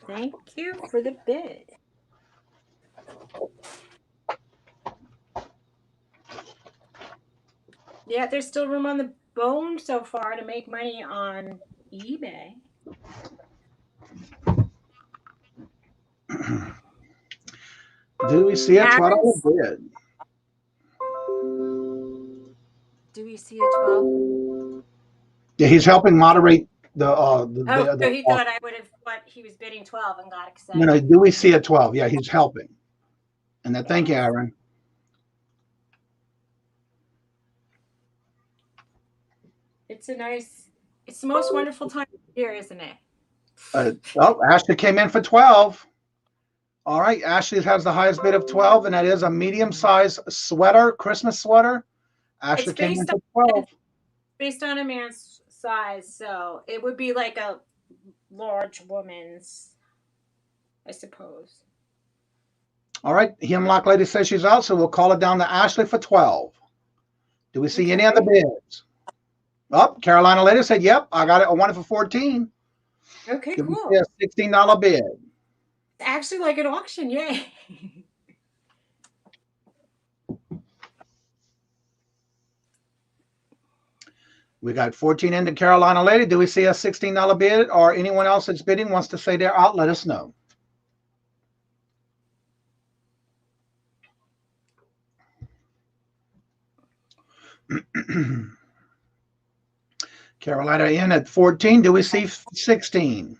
Thank you for the bid. Yeah, there's still room on the bone so far to make money on eBay. Do we see a $12 bid? Do we see a 12? Yeah, he's helping moderate the. So he thought I would have what he was bidding 12 and got excited. No, do we see a 12? Yeah, he's helping. And then thank you, Aaron. It's the most wonderful time of year, isn't it? Ashley came in for 12. All right, Ashley has the highest bid of 12, and that is a medium-sized sweater, Christmas sweater. Ashley came in for 12. Based on a man's size, so it would be like a large woman's, I suppose. All right, Hemlock Lady says she's out, so we'll call it down to Ashley for 12. Do we see any other bids? Oh, Carolina Lady said, yep, I got it. I want it for 14. Okay, Give cool. me a $16 bid. It's actually like an auction, yay. We got 14 into Carolina Lady. Do we see a $16 bid, or anyone else that's bidding wants to say they're out? Let us know. Carolina in at 14. Do we see 16?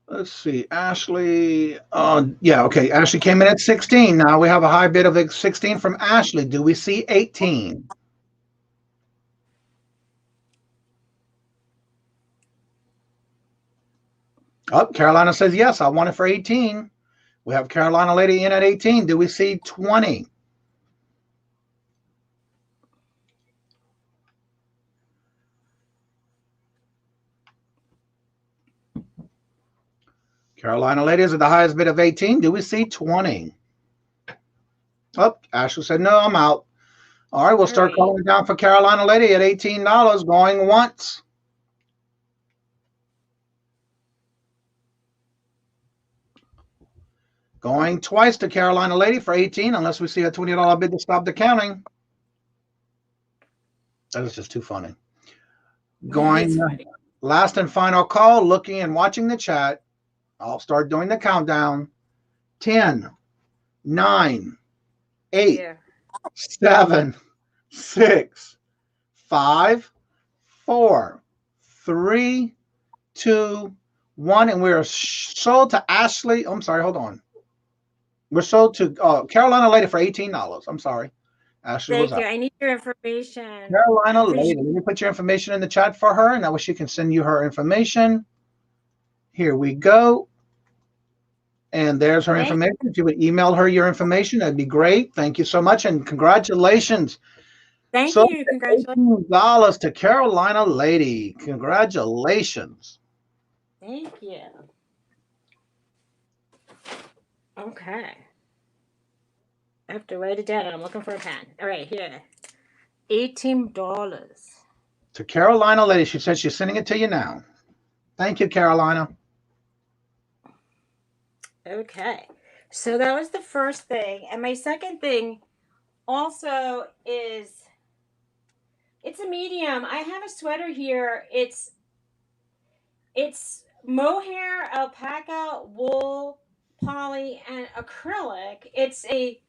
Let's see, Ashley. Yeah, okay. Ashley came in at 16. Now we have a high bid of 16 from Ashley. Do we see 18? Oh, Carolina says yes. I want it for 18. We have Carolina Lady in at 18. Do we see 20? Carolina Lady is at the highest bid of 18. Do we see 20? Oh, Ashley said, no, I'm out. All right, we'll start calling down for Carolina Lady at $18, going once. Going twice to Carolina Lady for 18, unless we see a $20 bid to stop the counting. That is just too funny. Going last and final call, looking and watching the chat. I'll start doing the countdown. 10, 9, 8, 7, 6, 5, 4, 3, 2, 1. And we're sold to Ashley. I'm sorry, hold on. We're sold to Carolina Lady for $18. I'm sorry. Ashley Thank you. I need your information. Carolina Lady. Let me put your information in the chat for her, and that way she can send you her information. Here we go. And there's her information. If you would email her your information, that'd be great. Thank you so much, and congratulations. Thank you. Congratulations. $18 to Carolina Lady. Congratulations. Thank you. Okay. I have to write it down. I'm looking for a pen. All right, here. $18. To Carolina Lady. She said she's sending it to you now. Thank you, Carolina. Okay. So that was the first thing. And my second thing also is it's a medium. I have a sweater here. It's mohair, alpaca, wool, poly, and acrylic. It's a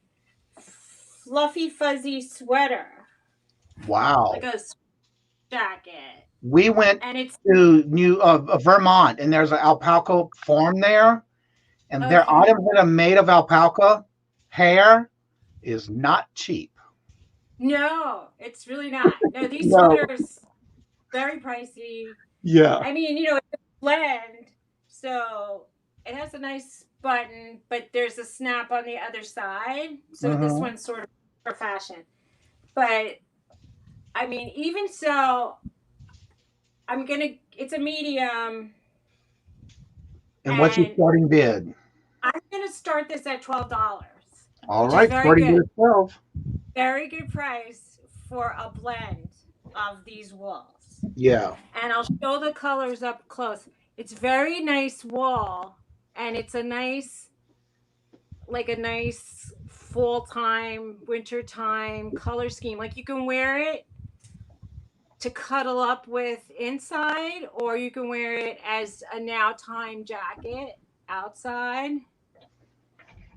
fluffy, fuzzy sweater. Wow. Like a jacket. We went to Vermont, and there's an alpaca farm there, and their items that are made of alpaca hair is not cheap. No, it's really not. No, these sweaters very pricey. Yeah. I mean, it's a blend, so it has a nice button, but there's a snap on the other side. So this one's sort of for fashion. But I mean, even so, it's a medium. And what's your starting bid? I'm gonna start this at $12. All right, starting bid at 12. Very good price for a blend of these wools. Yeah. And I'll show the colors up close. It's very nice wool, and it's a nice fall time, winter time color scheme. Like you can wear it to cuddle up with inside, or you can wear it as a now time jacket outside.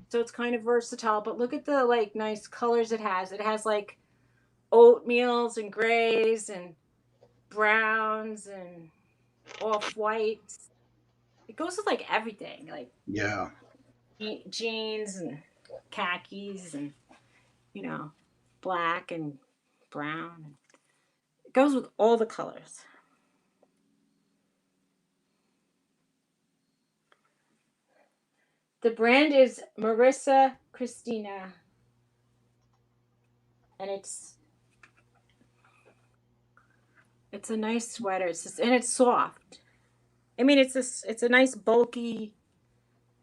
So it's kind of versatile, but look at the nice colors it has. It has oatmeals and grays and browns and off-whites. It goes with everything, jeans and khakis and black and brown. It goes with all the colors. The brand is Marissa Christina, and it's a nice sweater. And it's soft. I mean, it's a nice bulky,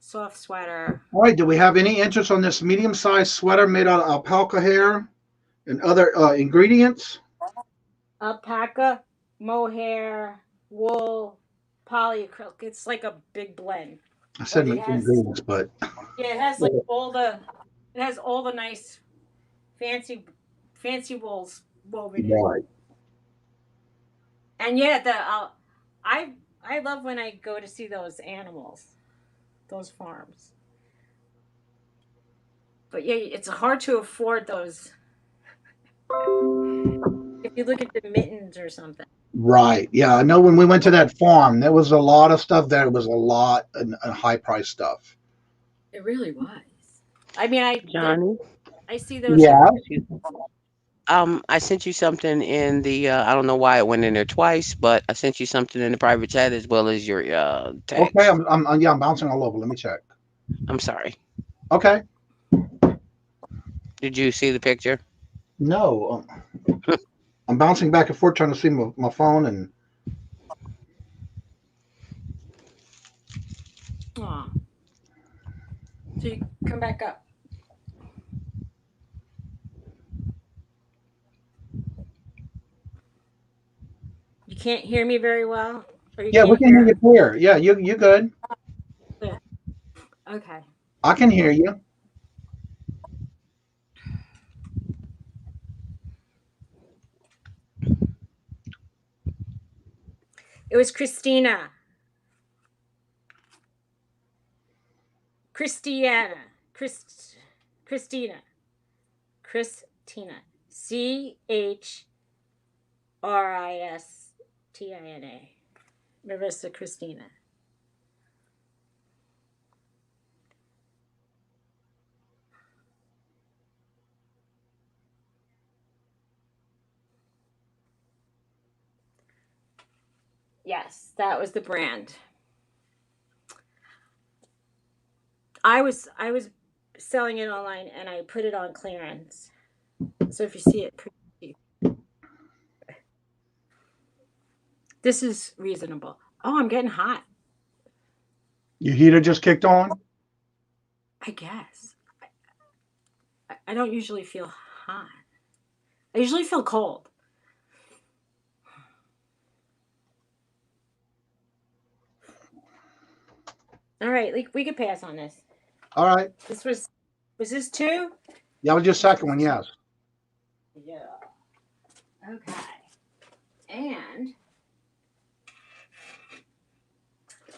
soft sweater. All right. Do we have any interest on this medium-sized sweater made out of alpaca hair and other ingredients? Alpaca, mohair, wool, polyacrylic. It's like a big blend. I said ingredients, but yeah, it has it has all the nice fancy wools woven in. Right. And yeah, I love when I go to see those animals, those farms. But yeah, it's hard to afford those. If you look at the mittens or something. Right. Yeah, I know when we went to that farm, there was a lot of stuff there. It was a lot of high price stuff. It really was. I mean, Johnny, I see those. Yeah. I sent you something in the. I don't know why it went in there twice, but I sent you something in the private chat as well as your text. Okay, I'm bouncing all over. Let me check. I'm sorry. Okay. Did you see the picture? No. I'm bouncing back and forth trying to see my phone and. Aw. So you come back up. You can't hear me very well? Yeah, we can hear you clear. Yeah, you good. Yeah. Okay. I can hear you. It was Christina. Christina. CHRISTINA. Marissa Christina. Yes, that was the brand. I was selling it online and I put it on clearance. So if you see it, pretty cheap. This is reasonable. Oh, I'm getting hot. Your heater just kicked on? I guess. I don't usually feel hot. I usually feel cold. All right, we could pass on this. All right. This was this 2? Yeah, it was your second one, yes. Yeah. Okay. And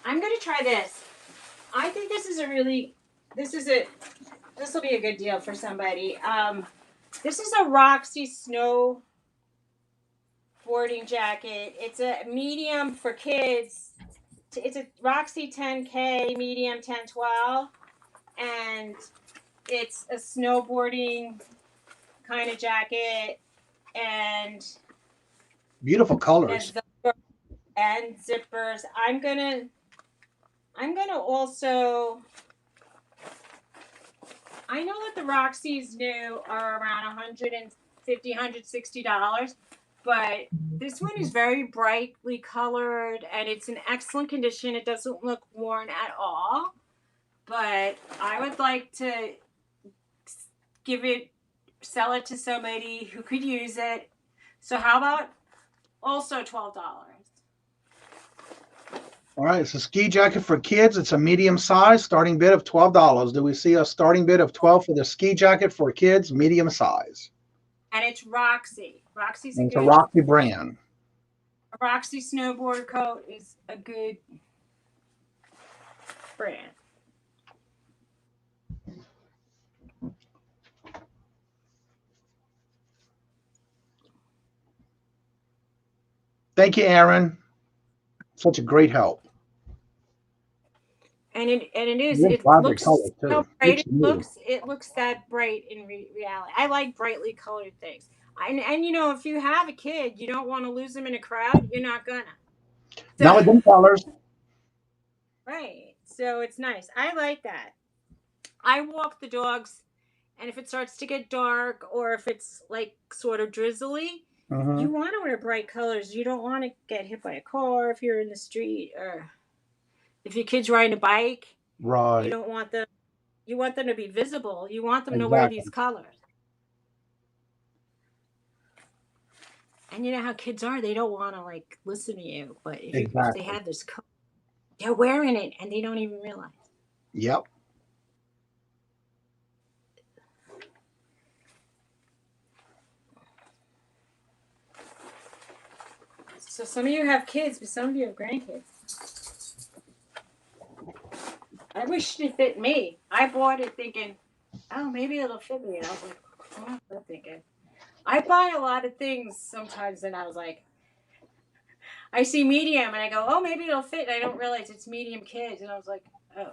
I'm going to try this. I think this is this will be a good deal for somebody. This is a Roxy snow boarding jacket. It's a medium for kids. It's a Roxy 10K medium 1012, and it's a snowboarding kind of jacket, and beautiful colors and zippers. I'm gonna also. I know that the Roxy's new are around $150, $160, but this one is very brightly colored and it's in excellent condition. It doesn't look worn at all, but I would like to sell it to somebody who could use it. So how about also $12? All right, it's a ski jacket for kids. It's a medium size, starting bid of $12. Do we see a starting bid of $12 for the ski jacket for kids, medium size? And it's Roxy. Roxy's a Roxy brand. A Roxy snowboard coat is a good brand. Thank you, Aaron. Such a great help. And it is. It looks so bright. It looks that bright in reality. I like brightly colored things. And you know, if you have a kid, you don't want to lose them in a crowd. You're not gonna. So, not with them colors. Right. So it's nice. I like that. I walk the dogs, and if it starts to get dark or if it's like sort of drizzly, you want to wear bright colors. You don't want to get hit by a car if you're in the street, or if your kid's riding a bike. Right. You don't want them. You want them to be visible. You want them to wear these colors. And you know how kids are. They don't want to like listen to you. But if they have this color, they're wearing it and they don't even realize. Yep. So some of you have kids, but some of you have grandkids. I wish it fit me. I bought it thinking, oh, maybe it'll fit me. And I was like, I'm not thinking. I buy a lot of things sometimes, and I was like, I see medium, and I go, oh, maybe it'll fit. And I don't realize it's medium kids, and I was like, oh.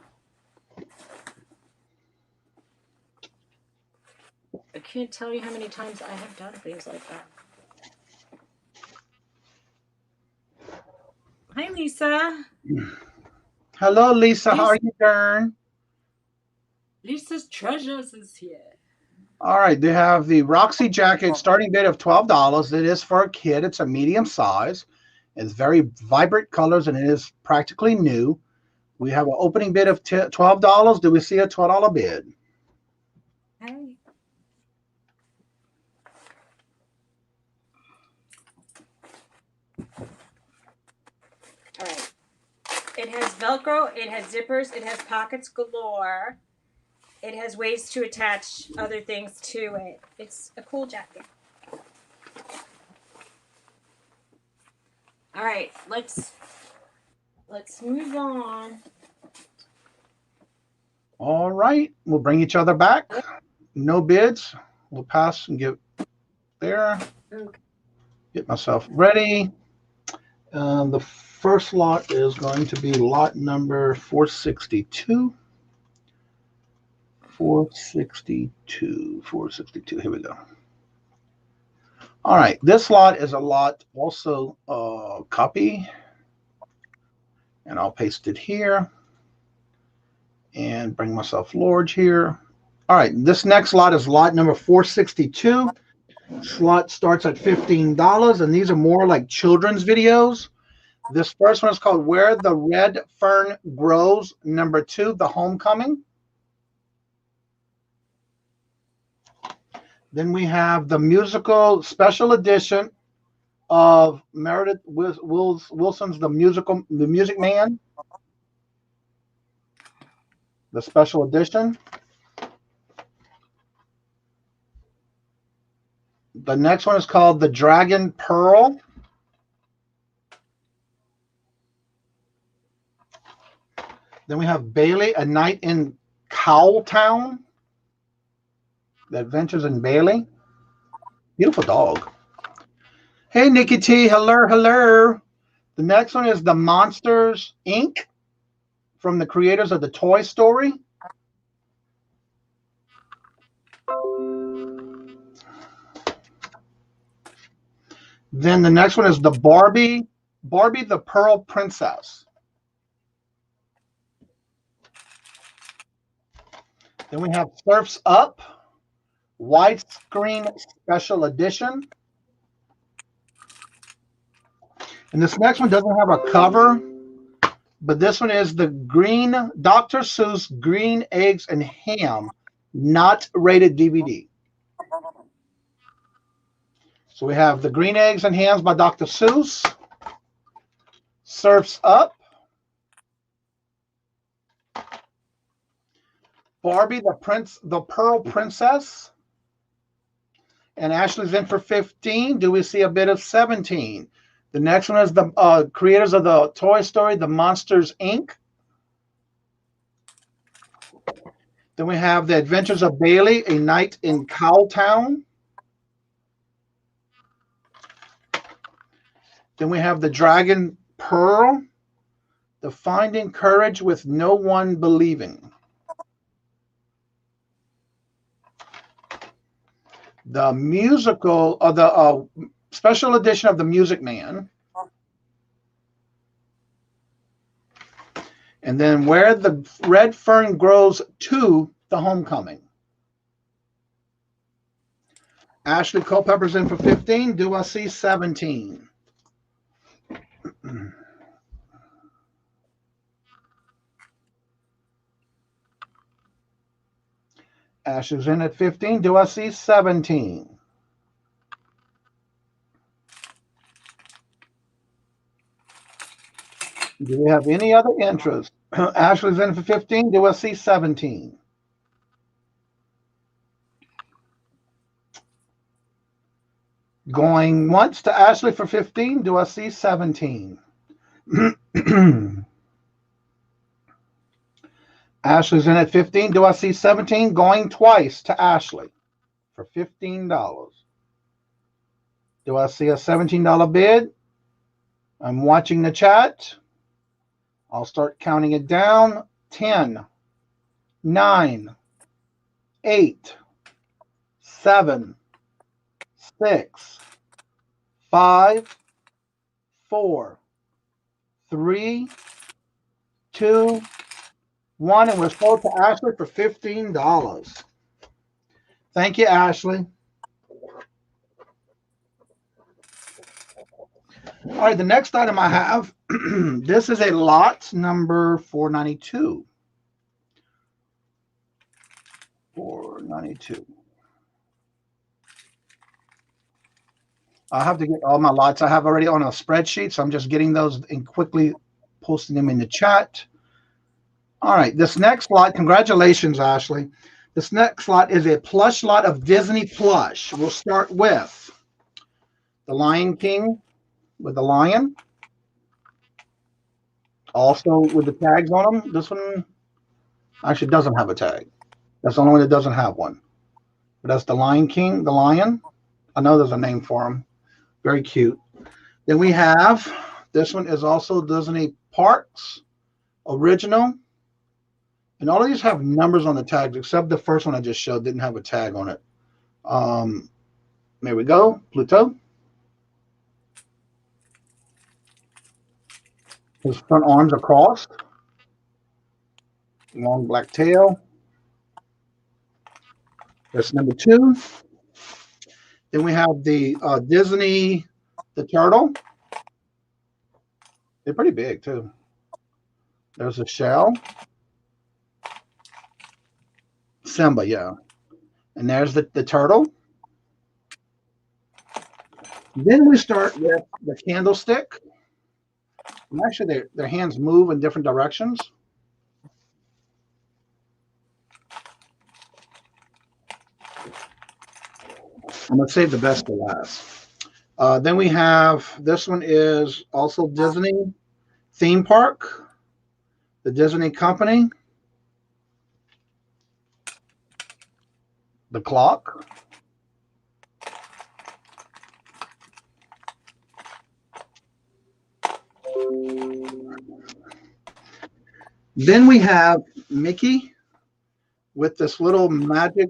I can't tell you how many times I have done things like that. Hi, Lisa. Hello, Lisa. How are you doing? Lisa's Treasures is here. All right. They have the Roxy jacket, starting bid of $12. It is for a kid. It's a medium size. It's very vibrant colors, and it is practically new. We have an opening bid of $12. Do we see a $12 bid? Hey. All right. It has Velcro, it has zippers, it has pockets galore. It has ways to attach other things to it. It's a cool jacket. All right, let's move on. All right, we'll bring each other back. No bids. We'll pass and get there. Okay. Get myself ready. The first lot is going to be lot number 462. 462. Here we go. All right, this lot is a lot also copy, and I'll paste it here. And bring myself large here. All right, this next lot is lot number 462. Slot starts at $15, and these are more like children's videos. This first one is called Where the Red Fern Grows. Number 2, The Homecoming. Then we have the musical special edition of Meredith Wilson's The Music Man. The special edition. The next one is called The Dragon Pearl. Then we have Bailey, A Night in Cowltown. The Adventures in Bailey. Beautiful dog. Hey, Nikki T. Hello, hello. The next one is The Monsters, Inc. from the creators of the Toy Story. Then the next one is the Barbie the Pearl Princess. Then we have Surf's Up, widescreen special edition. And this next one doesn't have a cover, but this one is the Green Dr. Seuss Green Eggs and Ham, not rated DVD. So we have the Green Eggs and Hams by Dr. Seuss, Surf's Up, Barbie the Pearl Princess, and Ashley's in for 15. Do we see a bit of 17? The next one is the creators of the Toy Story, The Monsters, Inc. Then we have The Adventures of Bailey, A Night in Cowltown. Then we have The Dragon Pearl, The Finding Courage with No One Believing. The musical, the special edition of The Music Man. And then Where the Red Fern Grows 2, The Homecoming. Ashley Culpepper's in for 15. Do I see 17? Ashley's in at 15. Do I see 17? Do we have any other interest? Ashley's in for 15. Do I see 17? Going once to Ashley for 15. Do I see 17? Ashley's in at 15. Do I see 17? Going twice to Ashley for $15. Do I see a $17 bid? I'm watching the chat. I'll start counting it down. 10, 9, 8, 7, 6, 5, 4, 3, 2, 1, and we're sold to Ashley for $15. Thank you, Ashley. All right, the next item I have, this is a lot number 492. 492. I have to get all my lots I have already on a spreadsheet, so I'm just getting those and quickly posting them in the chat. All right, this next lot, congratulations, Ashley. This next lot is a plush lot of Disney plush. We'll start with the Lion King with the lion. Also with the tags on them. This one actually doesn't have a tag. That's the only one that doesn't have one. But that's the Lion King, the lion. I know there's a name for him. Very cute. Then we have, this one is also Disney Parks original. And all of these have numbers on the tags, except the first one I just showed didn't have a tag on it. There we go, Pluto. His front arms are crossed. long black tail. That's number 2. Then we have the Disney, the turtle. They're pretty big too. There's a shell. Simba, yeah. And there's the turtle. Then we start with the candlestick. And actually, their hands move in different directions. I'm going to save the best for last. Then we have, this one is also Disney theme park, the Disney company, the clock. Then we have Mickey with this little magic,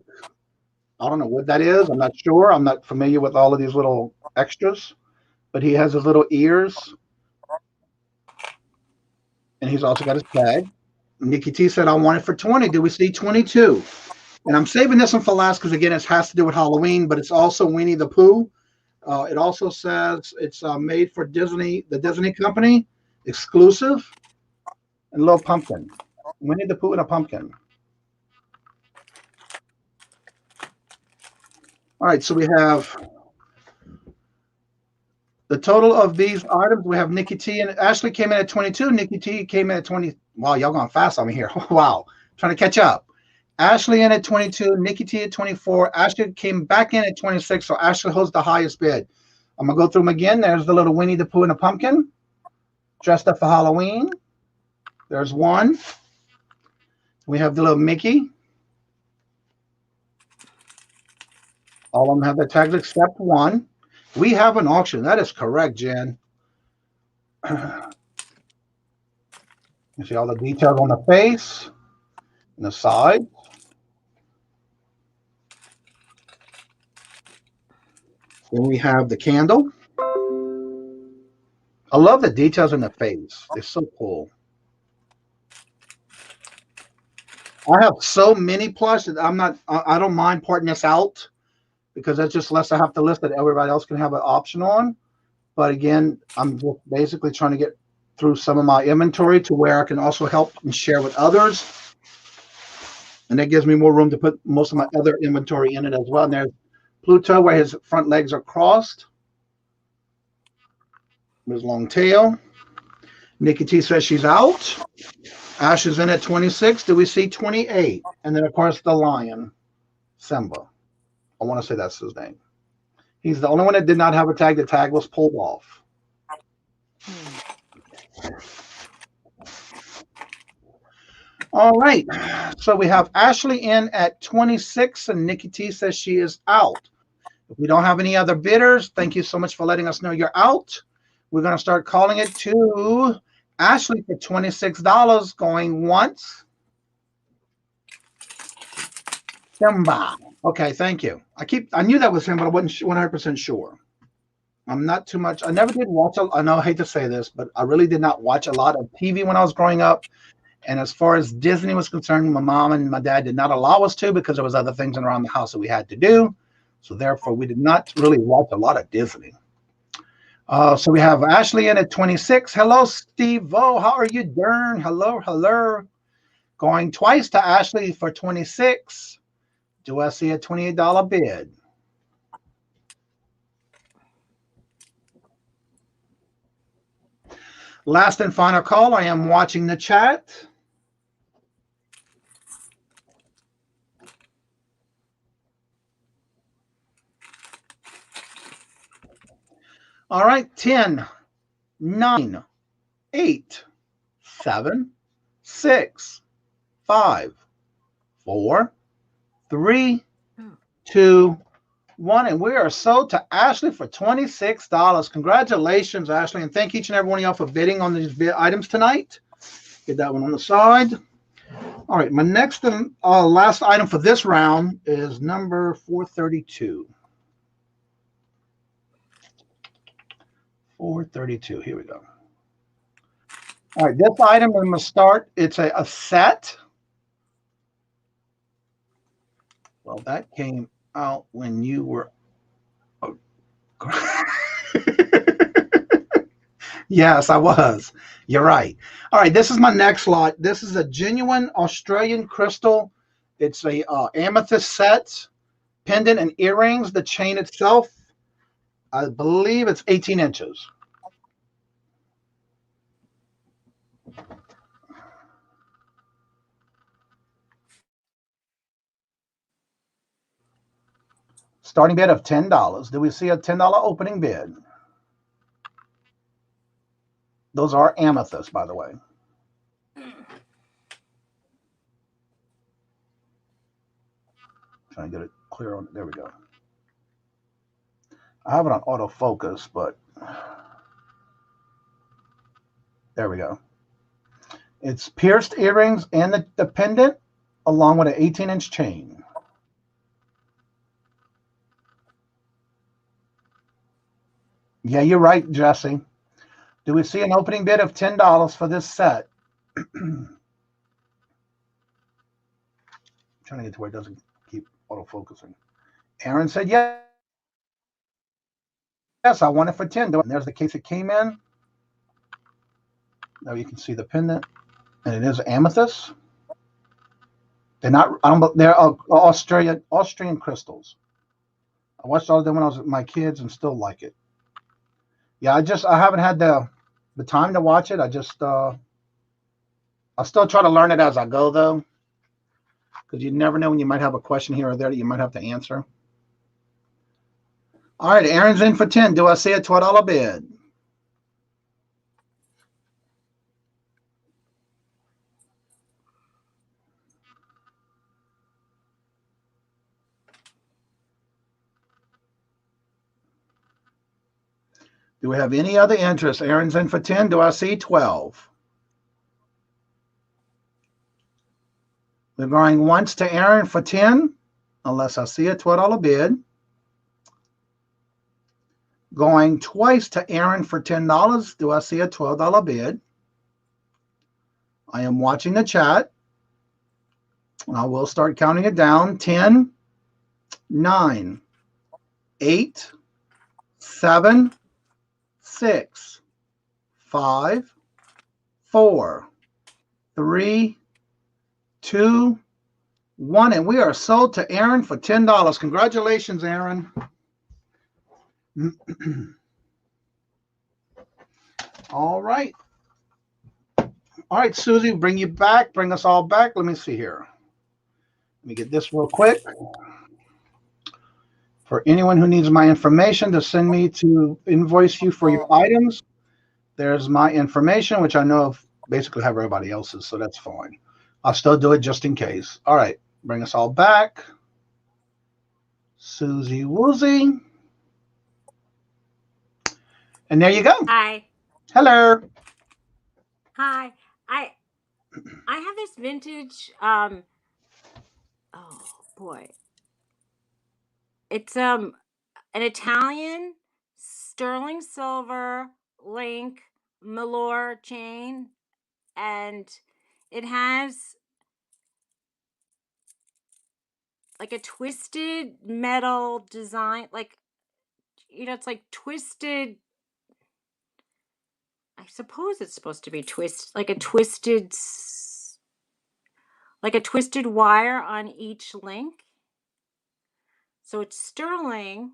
I don't know what that is. I'm not sure. I'm not familiar with all of these little extras, but he has his little ears. And he's also got his tag. Nikki T said, I want it for 20. Do we see 22? And I'm saving this one for last because, again, it has to do with Halloween, but it's also Winnie the Pooh. It also says it's made for Disney, the Disney company, exclusive, and a little pumpkin. Winnie the Pooh and a pumpkin. All right, so we have the total of these items. We have Nikki T and Ashley came in at 22. Nikki T came in at 20. Wow, y'all going fast on me here. Wow, trying to catch up. Ashley in at 22, Nikki T at 24. Ashley came back in at 26, so Ashley holds the highest bid. I'm going to go through them again. There's the little Winnie the Pooh and a pumpkin, dressed up for Halloween. There's one. We have the little Mickey. All of them have the tags except one. We have an auction. That is correct, Jen. You see all the details on the face and the side. Then we have the candle. I love the details in the face. They're so cool. I have so many plush that I don't mind parting this out because that's just less I have to list that everybody else can have an option on. But again, I'm just basically trying to get through some of my inventory to where I can also help and share with others. And that gives me more room to put most of my other inventory in it as well. And there's Pluto where his front legs are crossed. His long tail. Nikki T says she's out. Ash is in at 26. Do we see 28? And then, of course, the lion, Simba. I want to say that's his name. He's the only one that did not have a tag. The tag was pulled off. All right. So we have Ashley in at 26, and Nikki T says she is out. If we don't have any other bidders, thank you so much for letting us know you're out. We're going to start calling it to Ashley for $26, going once. Simba. Okay, thank you. I knew that was him, but I wasn't 100% sure. I'm not too much. I never did watch. I know I hate to say this, but I really did not watch a lot of TV when I was growing up. And as far as Disney was concerned, my mom and my dad did not allow us to because there was other things around the house that we had to do. So therefore, we did not really watch a lot of Disney. So we have Ashley in at 26. Hello, Steve-O. How are you doing? Hello, hello. Going twice to Ashley for 26. Do I see a $28 bid? Last and final call. I am watching the chat. All right, 10, 9, 8, 7, 6, 5, 4, 3, 2, 1. And we are sold to Ashley for $26. Congratulations, Ashley. And thank each and every one of y'all for bidding on these items tonight. Get that one on the side. All right, my next and last item for this round is number 432. 432. Here we go. All right, this item I'm going to start. It's a set. Well, that came out when you were. Yes, I was. You're right. All right, this is my next lot. This is a genuine Australian crystal. It's a amethyst set, pendant, and earrings. The chain itself, I believe it's 18 inches. Starting bid of $10. Do we see a $10 opening bid? Those are amethysts, by the way. Trying to get it clear on. There we go. I have it on autofocus, but there we go. It's pierced earrings and the pendant, along with an 18-inch chain. Yeah, you're right, Jesse. Do we see an opening bid of $10 for this set? I'm trying to get to where it doesn't keep autofocusing. Aaron said yes. Yes, I want it for 10. And there's the case it came in. Now you can see the pendant, and it is amethyst. They're not. I don't. They're Austrian crystals. I watched all of them when I was with my kids, and still like it. Yeah, I haven't had the time to watch it. I still try to learn it as I go, though, because you never know when you might have a question here or there that you might have to answer. All right, Aaron's in for 10. Do I see a $12 bid? Do we have any other interest? Aaron's in for 10. Do I see 12? We're going once to Aaron for 10, unless I see a $12 bid. Going twice to Aaron for $10. Do I see a $12 bid? I am watching the chat. I will start counting it down. 10, 9, 8, 7, 6, 5, 4, 3, 2, 1. And we are sold to Aaron for $10. Congratulations, Aaron. All right. All right, Susie, bring you back. Bring us all back. Let me see here. Let me get this real quick. For anyone who needs my information to send me to invoice you for your items, there's my information, which I know of basically have everybody else's, so that's fine. I'll still do it just in case. All right, bring us all back. Susie Woozy. And there you go. Hi. Hello. Hi. I have this vintage oh boy. It's an Italian sterling silver link Melor chain, and it has like a twisted metal design, like, you know, it's like twisted. I suppose it's supposed to be like a twisted wire on each link. So it's sterling,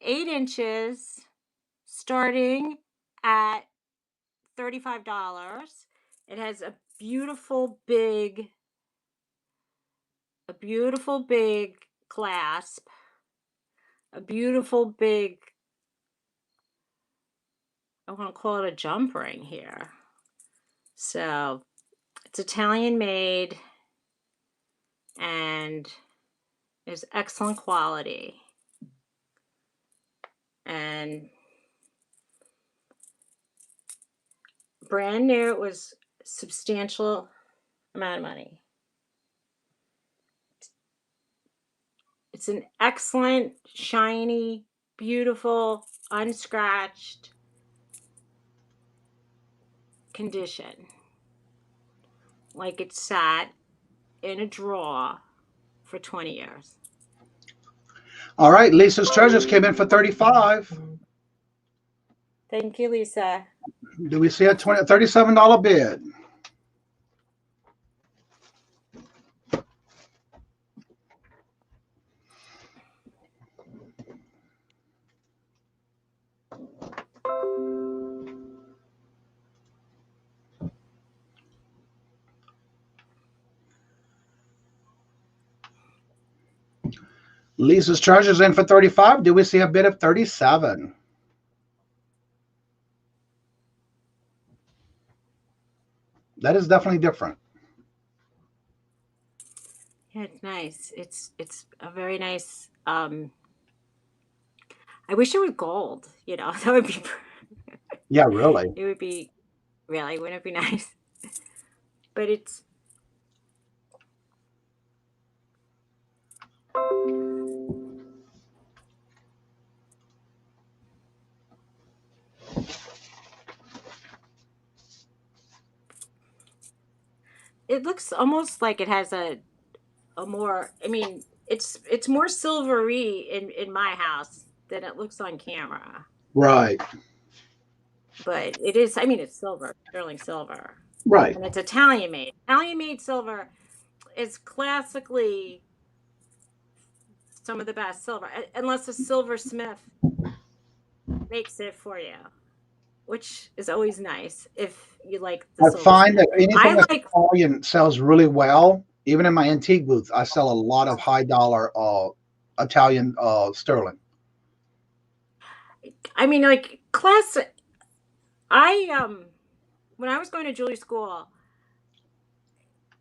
8 inches, starting at $35. It has a beautiful big clasp, a beautiful big, I want to call it a jump ring here. So it's Italian made and is excellent quality. And brand new. It was a substantial amount of money. It's an excellent, shiny, beautiful, unscratched condition. Like it sat in a drawer for 20 years. All right, Lisa's Treasures came in for $35. Thank you, Lisa. Do we see a $37 bid? Lisa's Treasures in for $35. Do we see a bid of $37? That is definitely different. Yeah, it's nice. It's a very nice. I wish it was gold. You know, that would be. Yeah, really. It would be really. Wouldn't it be nice? But it's. It looks almost like it has a more. I mean, it's more silvery in my house than it looks on camera. Right. But it is. I mean, it's silver, sterling silver. Right. And it's Italian made. Italian made silver is classically some of the best silver, unless a silversmith makes it for you, which is always nice if you like the I find that anything that's Italian sells really well. Even in my antique booth, I sell a lot of high dollar Italian sterling. I mean, like classic. When I was going to jewelry school,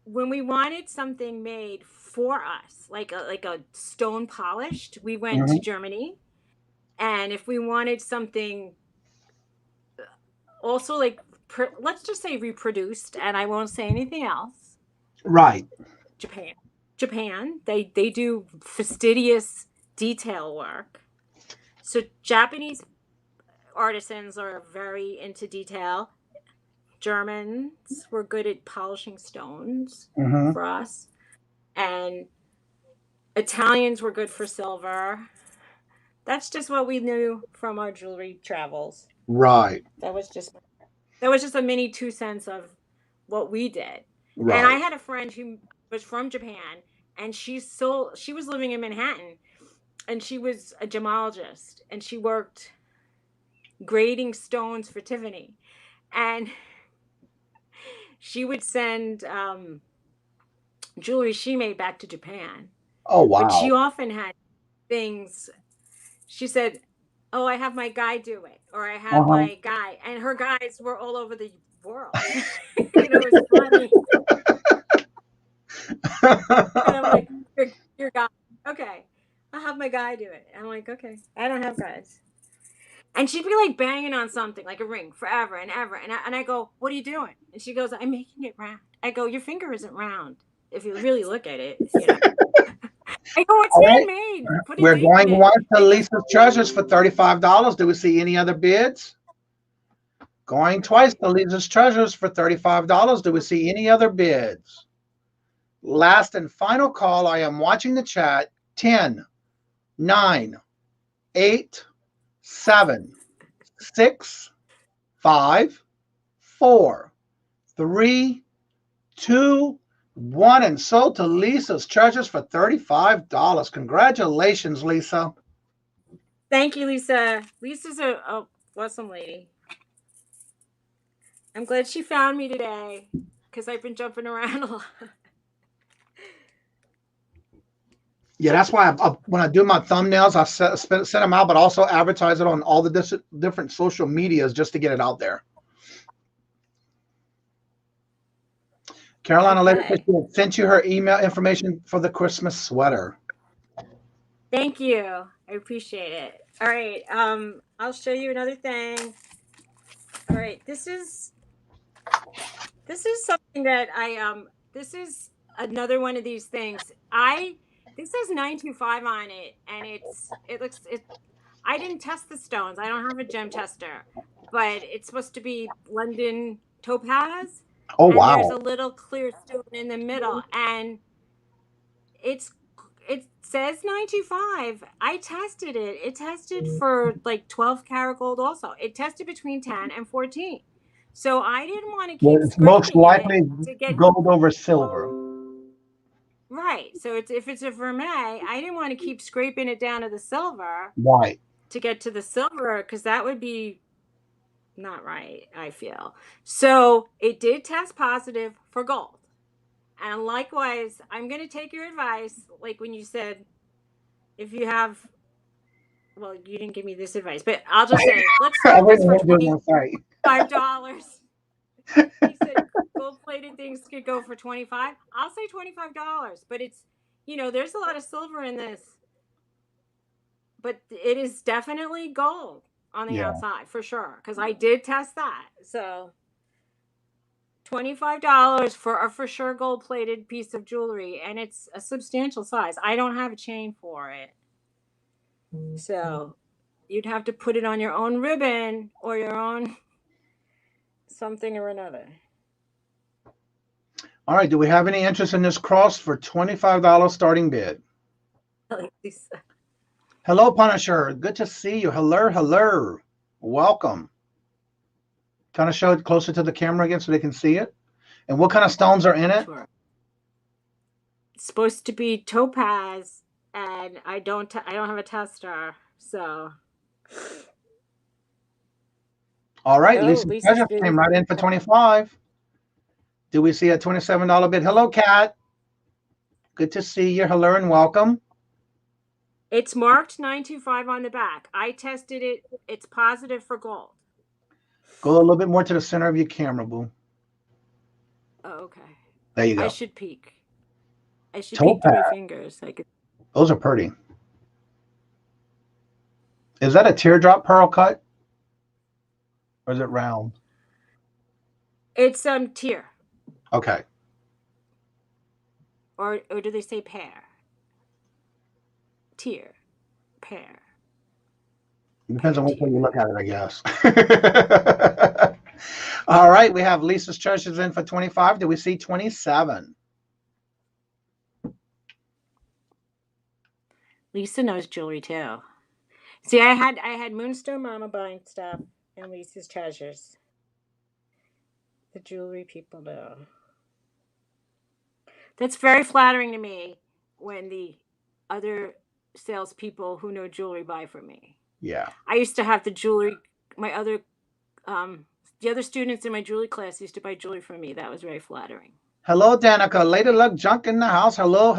when we wanted something made for us, like a stone polished, we went to Germany. And if we wanted something also like, let's just say reproduced, and I won't say anything else. Right. Japan, they do fastidious detail work. So Japanese artisans are very into detail. Germans were good at polishing stones for us. And Italians were good for silver. That's just what we knew from our jewelry travels. Right. That was just a mini 2 cents of what we did. Right. And I had a friend who was from Japan, and she was living in Manhattan, and she was a gemologist, and she worked grading stones for Tiffany. And she would send jewelry she made back to Japan. Oh, wow. But she often had things. She said, "Oh, I have my guy do it," or "I have my guy," and her guys were all over the world. It was funny. And I'm like, "Your guy, okay? I'll have my guy do it." I'm like, "Okay, I don't have guys." And she'd be like banging on something like a ring forever and ever, and I go, "What are you doing?" And she goes, "I'm making it round." I go, "Your finger isn't round if you really look at it." I go, "It's handmade." We're going once to Lisa's Treasures for $35. Do we see any other bids? Going twice to Lisa's Treasures for $35. Do we see any other bids? Last and final call. I am watching the chat. 10, 9, 8, 7, 6, 5, 4, 3, 2, 1, and sold to Lisa's Treasures for $35. Congratulations, Lisa. Thank you, Lisa. Lisa's a awesome lady. I'm glad she found me today because I've been jumping around a lot. Yeah, that's why when I do my thumbnails, I send them out, but also advertise it on all the different social medias just to get it out there. Carolina later sent you her email information for the Christmas sweater. Thank you. I appreciate it. All right. I'll show you another thing. All right. This is something that this is another one of these things. This says 925 on it, and I didn't test the stones. I don't have a gem tester, but it's supposed to be London Topaz. Oh, wow. And there's a little clear stone in the middle, and it's it says 925. I tested it. It tested for like 12 karat gold also. It tested between 10 and 14. So I didn't want to keep It's most scraping likely it to get gold over silver. right. So if it's a vermeil, I didn't want to keep scraping it down to the silver. Right. To get to the silver, because that would be not right, I feel. So it did test positive for gold. And likewise, I'm going to take your advice, like when you said, if you have, well, you didn't give me this advice, but I'll just say, let's start this for $25. He said gold-plated things could go for $25. I'll say $25, but it's, there's a lot of silver in this, but it is definitely gold on the outside for sure, because I did test that. So $25 for a for sure gold-plated piece of jewelry, and it's a substantial size. I don't have a chain for it. So you'd have to put it on your own ribbon or your own something or another. All right. Do we have any interest in this cross for $25 starting bid? Hello, Punisher. Good to see you. Hello. Welcome. Kind of show it closer to the camera again so they can see it. And what kind of stones are in it? Sure. It's supposed to be topaz, and I don't have a tester, so. All right, Lisa Treasure came right in for 25. Do we see a $27 bid? Hello, Kat. Good to see you. Hello and welcome. It's marked 925 on the back. I tested it. It's positive for gold. Go a little bit more to the center of your camera, boo. Oh, okay. There you go. I should peek. I should peek through my fingers. Those are pretty. Is that a teardrop pearl cut? Or is it round? It's tear. Okay. Or do they say pear? Tear. Pear. Depends on which way you look at it, I guess. All right, we have Lisa's Treasures in for 25. Do we see 27? Lisa knows jewelry too. See, I had Moonstone Mama buying stuff and Lisa's Treasures. The jewelry people know. That's very flattering to me when the other salespeople who know jewelry buy from me. Yeah. I used to have the jewelry, the other students in my jewelry class used to buy jewelry from me. That was very flattering. Hello, Danica. Lady Luck Junk in the house. Hello.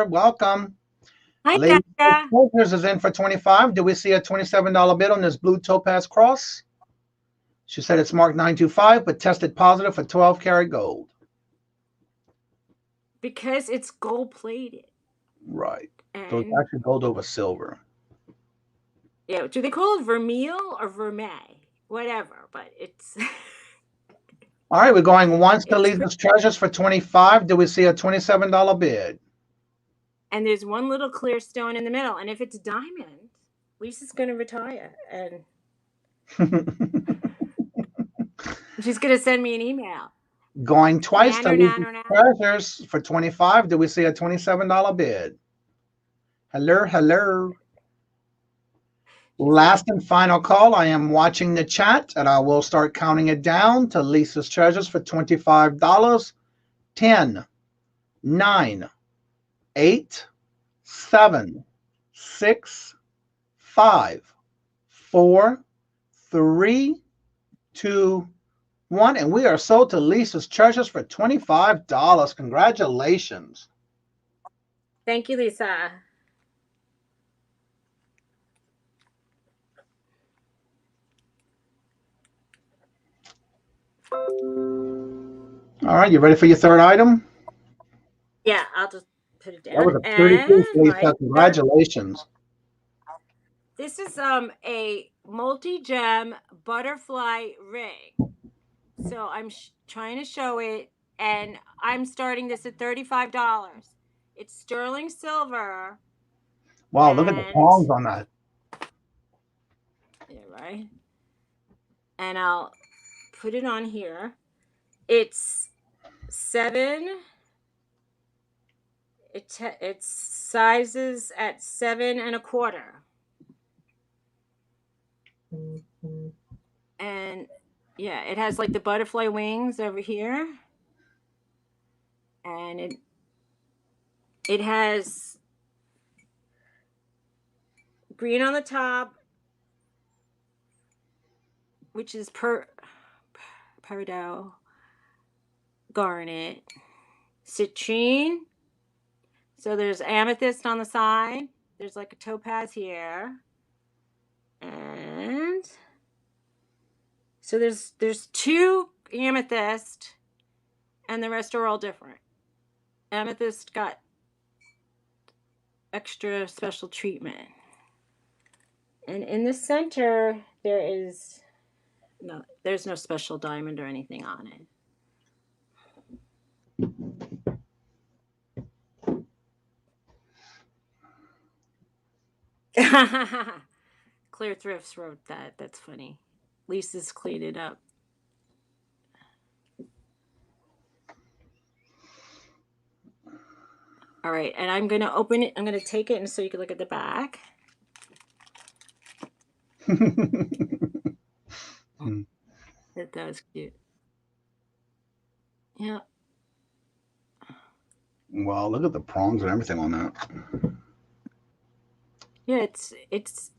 Welcome. Hi, Danica. Treasures is in for 25. Do we see a $27 bid on this blue topaz cross? She said it's marked 925, but tested positive for 12 karat gold. Because it's gold plated. Right. So it's actually gold over silver. Yeah. Do they call it vermeil or vermeil? Whatever, but it's. All right, we're going once to Lisa's Treasures for 25. Do we see a $27 bid? And there's one little clear stone in the middle. And if it's diamond, Lisa's going to retire. And she's going to send me an email. Going twice to Lisa's Treasures for 25. Do we see a $27 bid? Hello. Last and final call. I am watching the chat, and I will start counting it down to Lisa's Treasures for $25. 10, 9, 8, 7, 6, 5, 4, 3, 2, 1. And we are sold to Lisa's Treasures for $25. Congratulations. Thank you, Lisa. All right, you ready for your third item? Yeah, I'll just put it down. That was a pretty piece, Lisa. Congratulations. This is a multi-gem butterfly ring. So I'm trying to show it, and I'm starting this at $35. It's sterling silver. Wow, look at the palms on that. Yeah, right. And I'll put it on here. It's 7. It's sizes at 7 1/4. And yeah, it has like the butterfly wings over here. And it has green on the top, which is peridot, garnet, citrine. So there's amethyst on the side. There's like a topaz here. And so there's 2 amethyst, and the rest are all different. Amethyst got extra special treatment. And in the center, there's no special diamond or anything on it. Clear Thrifts wrote that. That's funny. Lisa's cleaned it up. All right, and I'm going to open it. I'm going to take it and so you can look at the back. That was cute. Yeah. Wow, look at the prongs and everything on that. Yeah, it's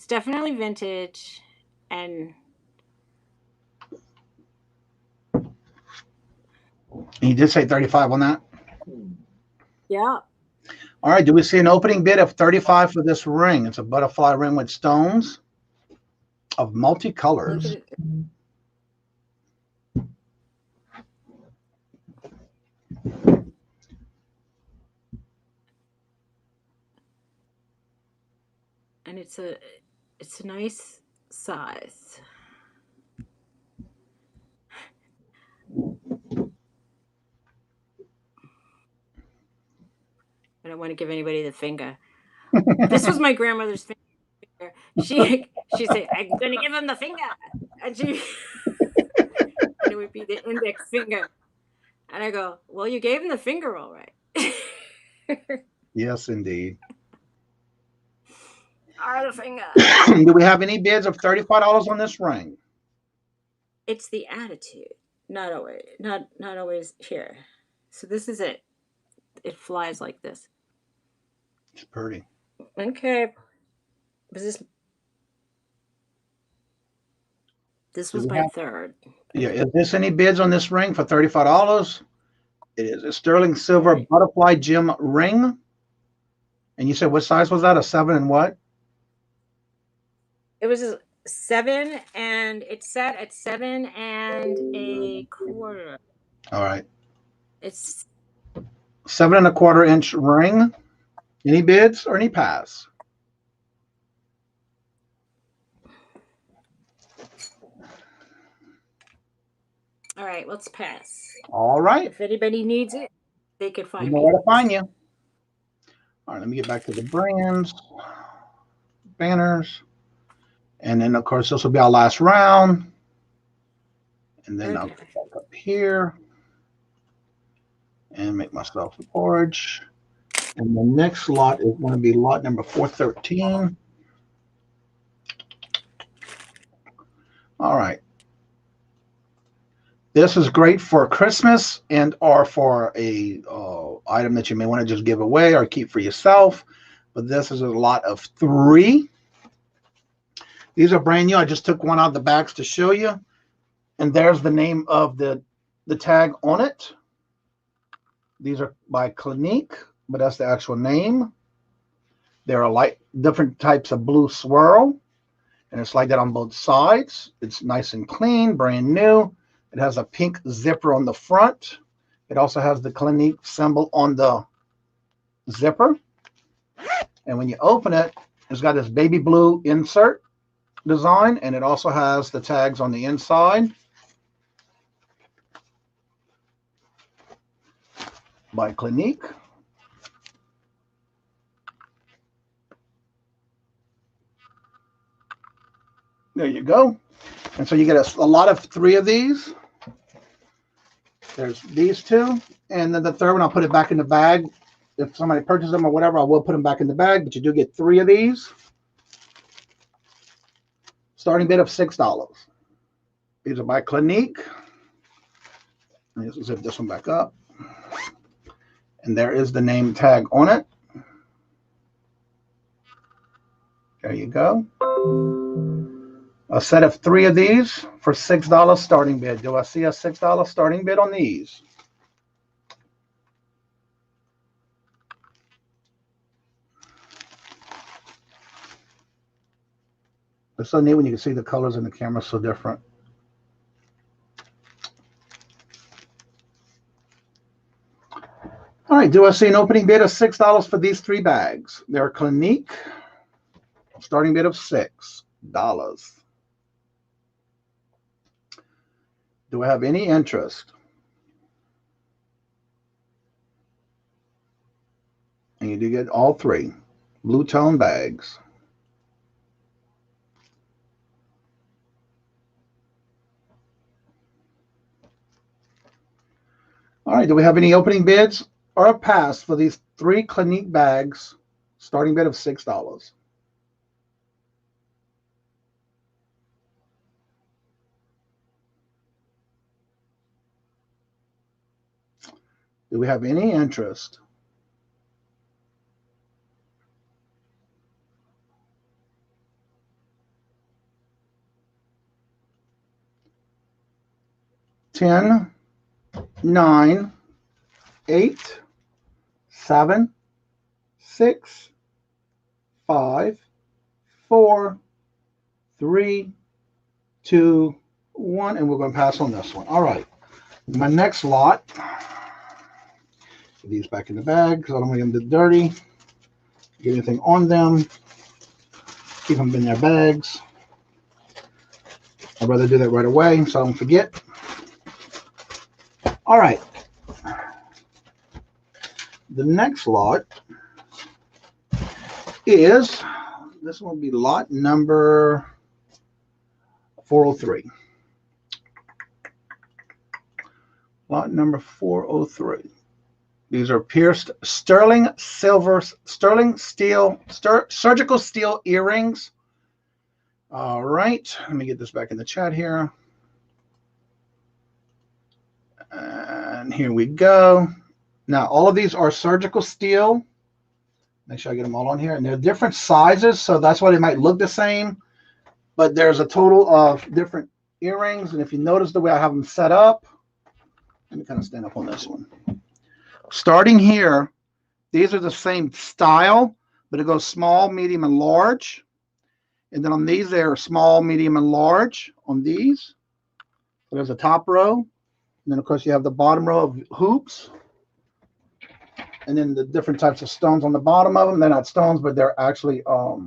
definitely vintage. And you did say 35 on that? Yeah. All right, do we see an opening bid of 35 for this ring? It's a butterfly ring with stones of multicolors. And it's a nice size. I don't want to give anybody the finger. This was my grandmother's finger. She said, "I'm gonna give him the finger," and and it would be the index finger. And I go, "Well, you gave him the finger, all right." Yes, indeed. The finger. Do we have any bids of $35 on this ring? It's the attitude, not always here. So this is it. It flies like this. It's pretty. Okay. Was this was my third. Yeah, is this any bids on this ring for $35? It is a sterling silver butterfly gem ring. And you said what size was that? A 7 and what? It was a 7, and it's set at 7 1/4. All right. It's 7 1/4 inch ring. Any bids or any pass? All right, let's pass. All right. If anybody needs it, they could find me. You know where to find you. All right, let me get back to the brands, banners. And then, of course, this will be our last round. And then I'll go back up here and make myself a porridge. And the next lot is going to be lot number 413. All right. This is great for Christmas and or for a item that you may want to just give away or keep for yourself. But this is a lot of 3. These are brand new. I just took one out of the bags to show you. And there's the name of the tag on it. These are by Clinique, but that's the actual name. There are different types of blue swirl. And it's like that on both sides. It's nice and clean, brand new. It has a pink zipper on the front. It also has the Clinique symbol on the zipper. And when you open it, it's got this baby blue insert design, and it also has the tags on the inside by Clinique. There you go. And so you get a lot of 3 of these. There's these 2, and then the third one I'll put it back in the bag if somebody purchases them or whatever, I will put them back in the bag, but you do get 3 of these. Starting bid of $6. These are by Clinique. Let me zip this one back up. And there is the name tag on it. There you go. A set of 3 of these for $6 starting bid. Do I see a $6 starting bid on these? It's so neat when you can see the colors in the camera so different. All right, do I see an opening bid of $6 for these 3 bags? They're Clinique, starting bid of $6. Do I have any interest? And you do get all 3 blue tone bags. All right, do we have any opening bids or a pass for these 3 Clinique bags, starting bid of $6? Do we have any interest? Ten, 9, 8, 7, 6, 5, 4, 3, 2, 1, and we're going to pass on this one. All right, my next lot. Put these back in the bag because I don't want them to get dirty. Get anything on them. Keep them in their bags. I'd rather do that right away so I don't forget. All right. The next lot is, this will be lot number 403. Lot number 403. These are pierced sterling steel, surgical steel earrings. All right, let me get this back in the chat here. And here we go. Now, all of these are surgical steel. Make sure I get them all on here. And they're different sizes, so that's why they might look the same. But there's a total of different earrings. And if you notice the way I have them set up, let me kind of stand up on this one. Starting here, these are the same style, but it goes small, medium, and large. And then on these, they're small, medium, and large on these. So there's a top row. And then, of course, you have the bottom row of hoops. And then the different types of stones on the bottom of them. They're not stones, but they're actually, let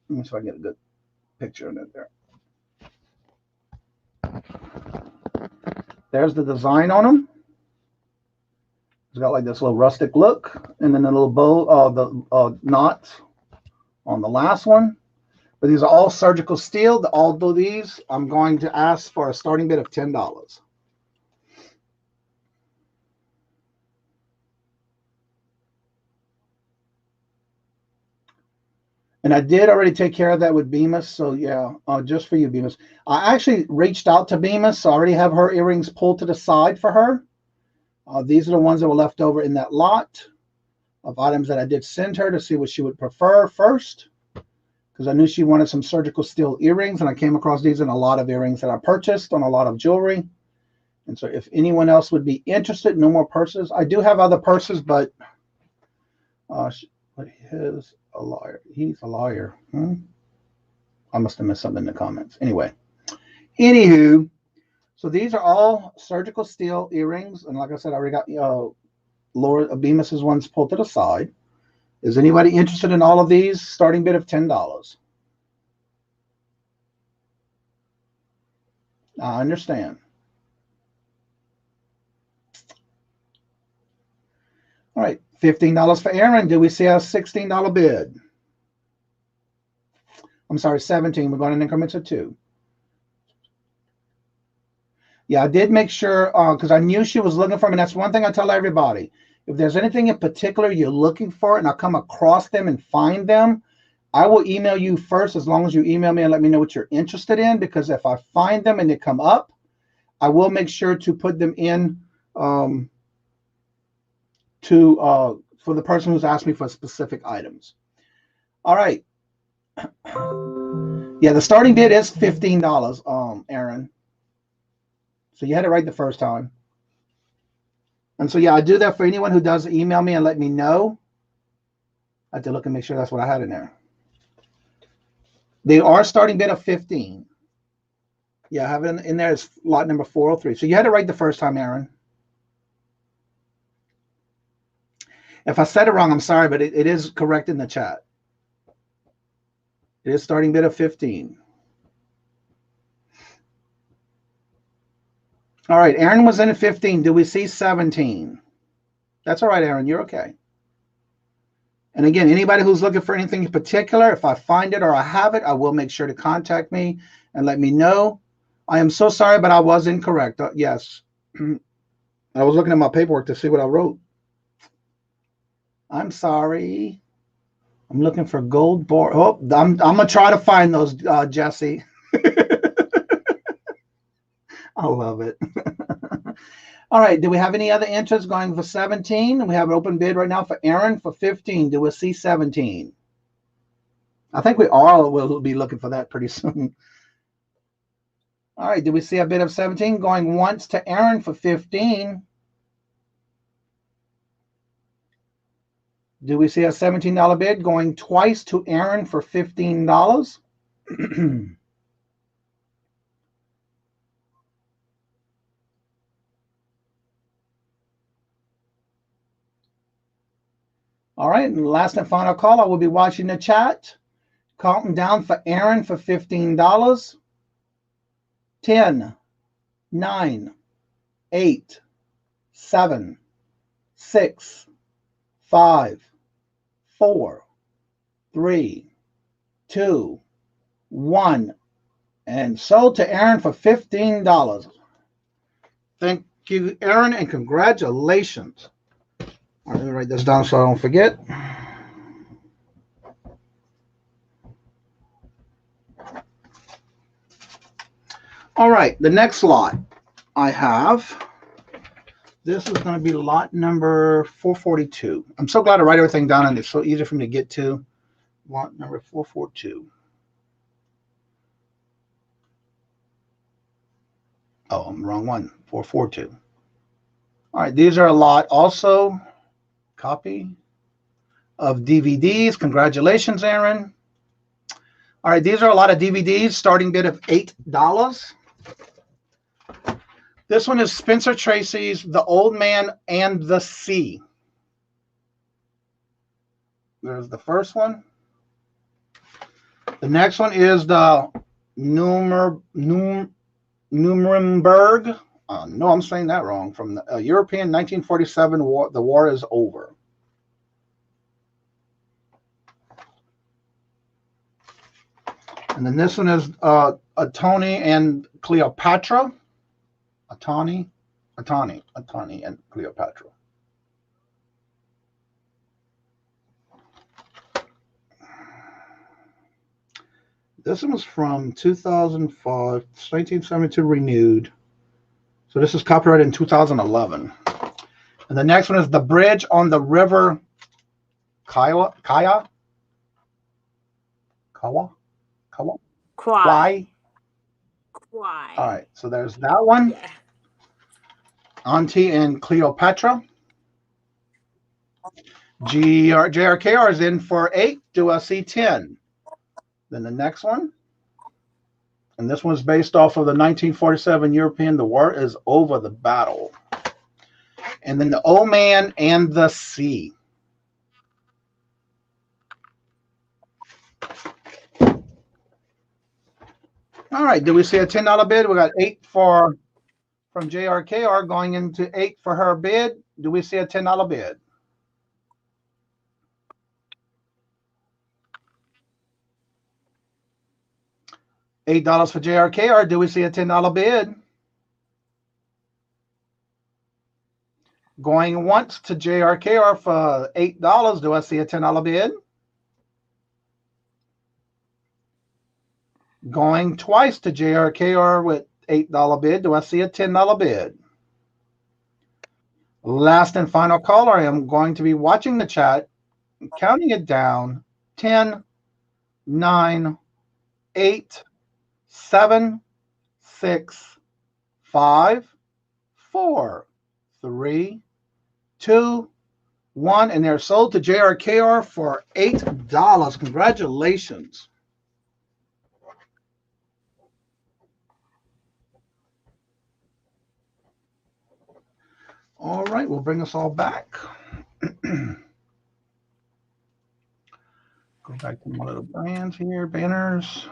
me see if I can get a good picture of it there. There's the design on them. It's got like this little rustic look, and then a little bow of the knots on the last one. But these are all surgical steel. Although these, I'm going to ask for a starting bid of $10. And I did already take care of that with Bemis. So yeah, just for you, Bemis. I actually reached out to Bemis, so I already have her earrings pulled to the side for her. These are the ones that were left over in that lot of items that I did send her to see what she would prefer first, because I knew she wanted some surgical steel earrings, and I came across these in a lot of earrings that I purchased on a lot of jewelry. And so if anyone else would be interested, no more purses. I do have other purses, but he's a liar. He's a liar. I must have missed something in the comments. Anyway, anywho, so these are all surgical steel earrings. And like I said, I already got Laura Bemis's ones pulled to the side. Is anybody interested in all of these? Starting bid of $10. I understand. All right, $15 for Aaron. Do we see a $16 bid? I'm sorry, 17. We're going in increments of 2. Yeah, I did make sure because I knew she was looking for me. That's one thing I tell everybody. If there's anything in particular you're looking for and I come across them and find them, I will email you first, as long as you email me and let me know what you're interested in, because if I find them and they come up, I will make sure to put them in for the person who's asked me for specific items. All right. Yeah, the starting bid is $15, Aaron. So you had it right the first time. And so, yeah, I do that for anyone who does email me and let me know. I have to look and make sure that's what I had in there. They are starting bid of 15. Yeah, I have it in there. It's lot number 403. So you had it right the first time, Aaron. If I said it wrong, I'm sorry, but it is correct in the chat. It is starting bid of 15. All right, Aaron was in at 15. Do we see 17? That's all right, Aaron. You're okay. And again, anybody who's looking for anything in particular, if I find it or I have it, I will make sure to contact me and let me know. I am so sorry, but I was incorrect. Yes. I was looking at my paperwork to see what I wrote. I'm sorry. I'm looking for gold bar. Oh, I'm going to try to find those, Jesse. I love it. All right. Do we have any other interest going for 17? We have an open bid right now for Aaron for 15. Do we see 17? I think we all will be looking for that pretty soon. All right. Do we see a bid of 17 going once to Aaron for 15? Do we see a $17 bid going twice to Aaron for $15? All right, and last and final call, I will be watching the chat. Counting down for Aaron for $15. 10, 9, 8, 7, 6, 5, 4, 3, 2, 1. And sold to Aaron for $15. Thank you, Aaron, and congratulations. All right, let me write this down so I don't forget. All right, the next lot I have, this is going to be lot number 442. I'm so glad to write everything down, and it's so easy for me to get to. Lot number 442. Oh, I'm the wrong one. 442. All right, these are a lot also. Copy of DVDs. Congratulations, Aaron. All right, these are a lot of DVDs. Starting bid of $8. This one is Spencer Tracy's The Old Man and the Sea. There's the first one. The next one is the Nuremberg. No, I'm saying that wrong. From the European 1947 war. The war is over. And then this one is Tony and Cleopatra. Atani and Cleopatra. This one was from 2005, 1972 renewed. So this is copyrighted in 2011. And the next one is The Bridge on the River Kwai. All right, so there's that one. Yeah. Auntie and Cleopatra. JRKR is in for 8. Do I see 10? Then the next one. And this one's based off of the 1947 European, The War is Over, the Battle. And then The Old Man and the Sea. All right, do we see a $10 bid? We got 8 from JRKR going into 8 for her bid. Do we see a $10 bid? $8 for JRKR. Do we see a $10 bid? Going once to JRKR for $8. Do I see a $10 bid? Going twice to JRKR with $8 bid. Do I see a $10 bid? Last and final caller. I am going to be watching the chat, counting it down. 10, 9, 8, 7, 6, 5, 4, 3, 2, 1. And they're sold to JRKR for $8. Congratulations. All right, we'll bring us all back. Go back to my little brands here, banners.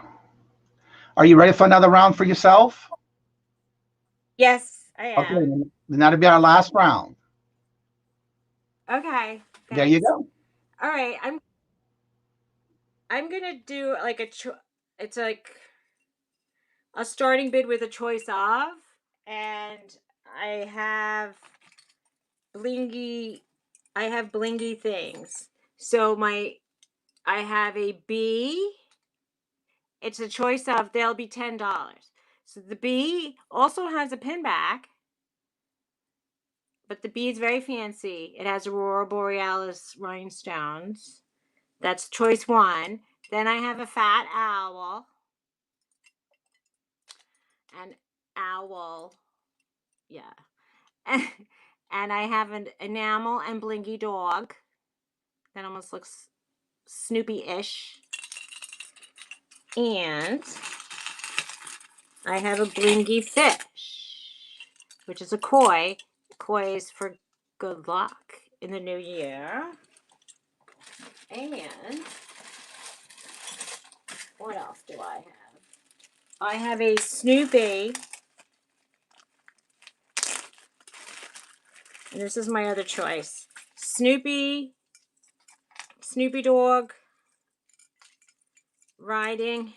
Are you ready for another round for yourself? Yes, I am. Okay, then that'll be our last round. Okay. Thanks. There you go. All right, I'm gonna do like it's like a starting bid with a choice of, and I have blingy things. So I have a B. It's a choice of, they'll be $10. So the B also has a pin back, but the B is very fancy. It has Aurora Borealis rhinestones. That's choice 1. Then I have a fat owl. An owl. Yeah. And I have an enamel and blingy dog. That almost looks Snoopy-ish. And I have a blingy fish, which is a koi. Koi is for good luck in the new year. And what else do I have? I have a Snoopy. And this is my other choice. Snoopy dog, riding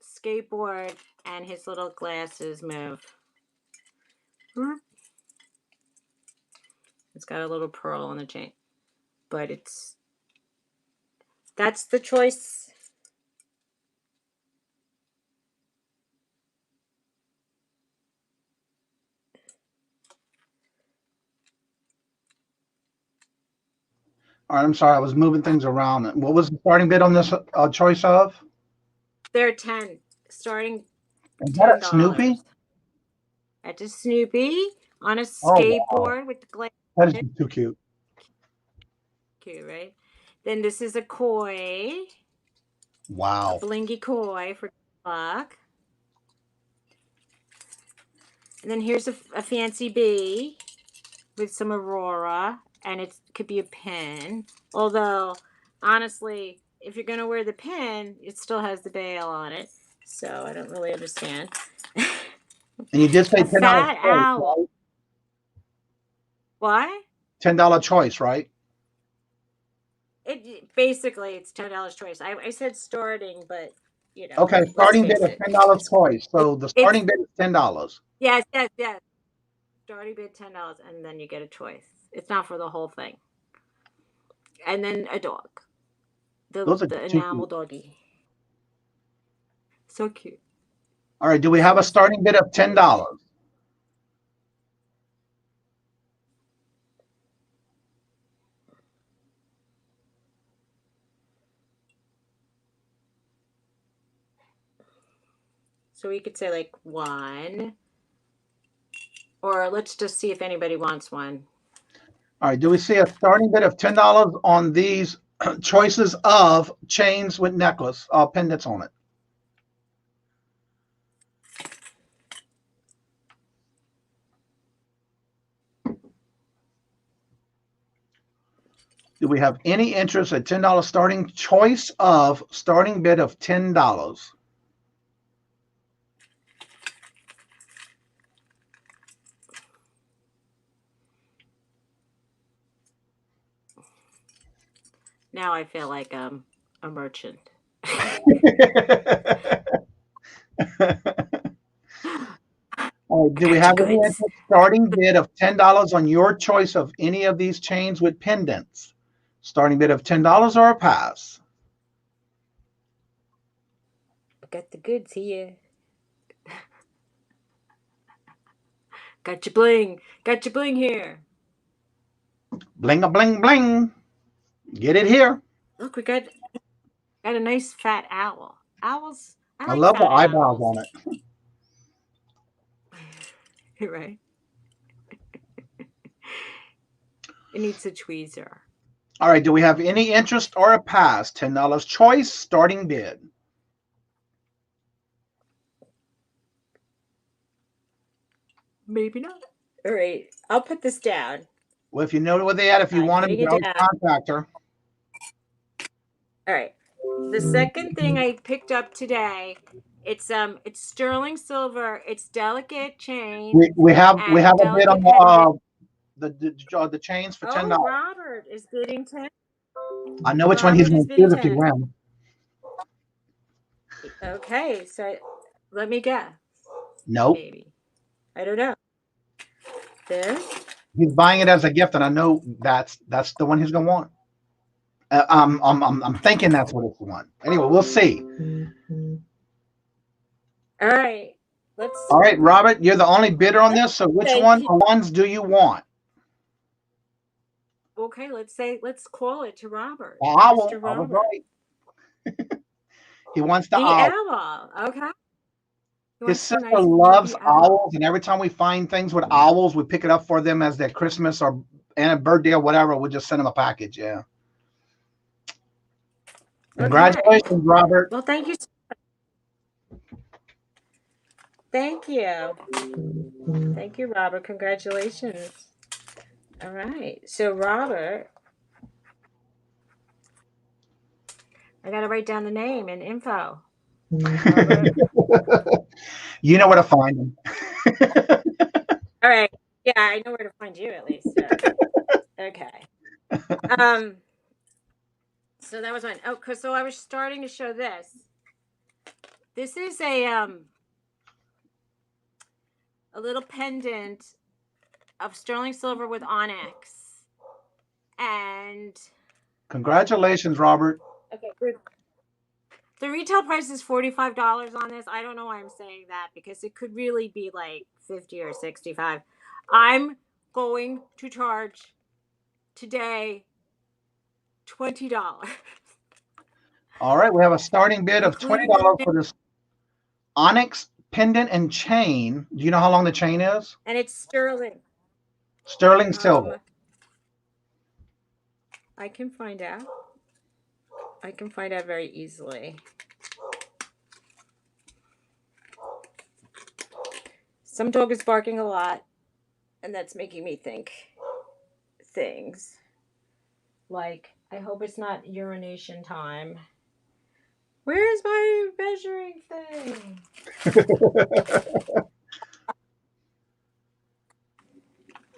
skateboard, and his little glasses move. It's got a little pearl on the chain, but that's the choice. All right, I'm sorry, I was moving things around. What was the starting bid on this choice of? They're 10, starting Is that a Snoopy? That's a Snoopy on a skateboard with the glass. That is too cute. Cute, right? Then this is a koi. Wow. A blingy koi for luck. And then here's a fancy bee with some Aurora, and it could be a pin. Although, honestly, if you're going to wear the pin, it still has the bail on it. So I don't really understand. And you did say $10 fat choice, owl. right? What? $10 choice, right? Basically it's $10 choice. I said starting, but you know. Okay, starting bid is $10 choice. So the starting bid is $10. Yes. Starting bid $10, and then you get a choice. It's not for the whole thing. And then a dog. The enamel doggy. So cute. All right, do we have a starting bid of $10? So we could say like 1. Or let's just see if anybody wants one. All right, do we see a starting bid of $10 on these choices of chains with necklace pendants on it? Do we have any interest at $10 starting choice of starting bid of $10? Now I feel like a merchant. All All right, do we have any starting bid of $10 on your choice of any of these chains with pendants? Starting bid of $10 or a pass? Got the goods here. Got your bling. Got your bling here. Bling a bling bling. Get it here. Look, we got a nice fat owl. Owls. I love the eyebrows on it. You're right. It needs a tweezer. All right. Do we have any interest or a pass? $10 choice, starting bid. Maybe not. All right. I'll put this down. Well, if you know where they at, if you want them, you can contact her. All right. The second thing I picked up today, it's sterling silver. It's delicate chain. We have a bid on the chains for $10. Oh, Robert is bidding 10. I know which one he's going to choose if you win. Okay, so let me guess. Nope. Maybe. I don't know. This? He's buying it as a gift, and I know that's the one he's going to want. I'm thinking that's what it's want. Anyway, we'll see. All right. All right, Robert, you're the only bidder on this. So which ones do you want? Okay, let's call it to Robert. Owl. I was right. He wants the owl. Okay. His sister loves owls, and every time we find things with owls, we pick it up for them as their Christmas or birthday or whatever. We just send them a package. Yeah. Congratulations, Robert. Well, thank you. Thank you. Thank you, Robert. Congratulations. All right. So, Robert, I got to write down the name and info. You know where to find him. All right. Yeah, I know where to find you at least. So. Okay. So that was mine. Oh, so I was starting to show this. This is a little pendant of sterling silver with onyx. And congratulations, Robert. Okay, good. The retail price is $45 on this. I don't know why I'm saying that because it could really be like $50 or $65. I'm going to charge today $20. All right, we have a starting bid of $20 for this onyx pendant and chain. Do you know how long the chain is? And it's sterling. Sterling silver. I can find out. I can find out very easily. Some dog is barking a lot, and that's making me think things. Like, I hope it's not urination time. Where's my measuring thing?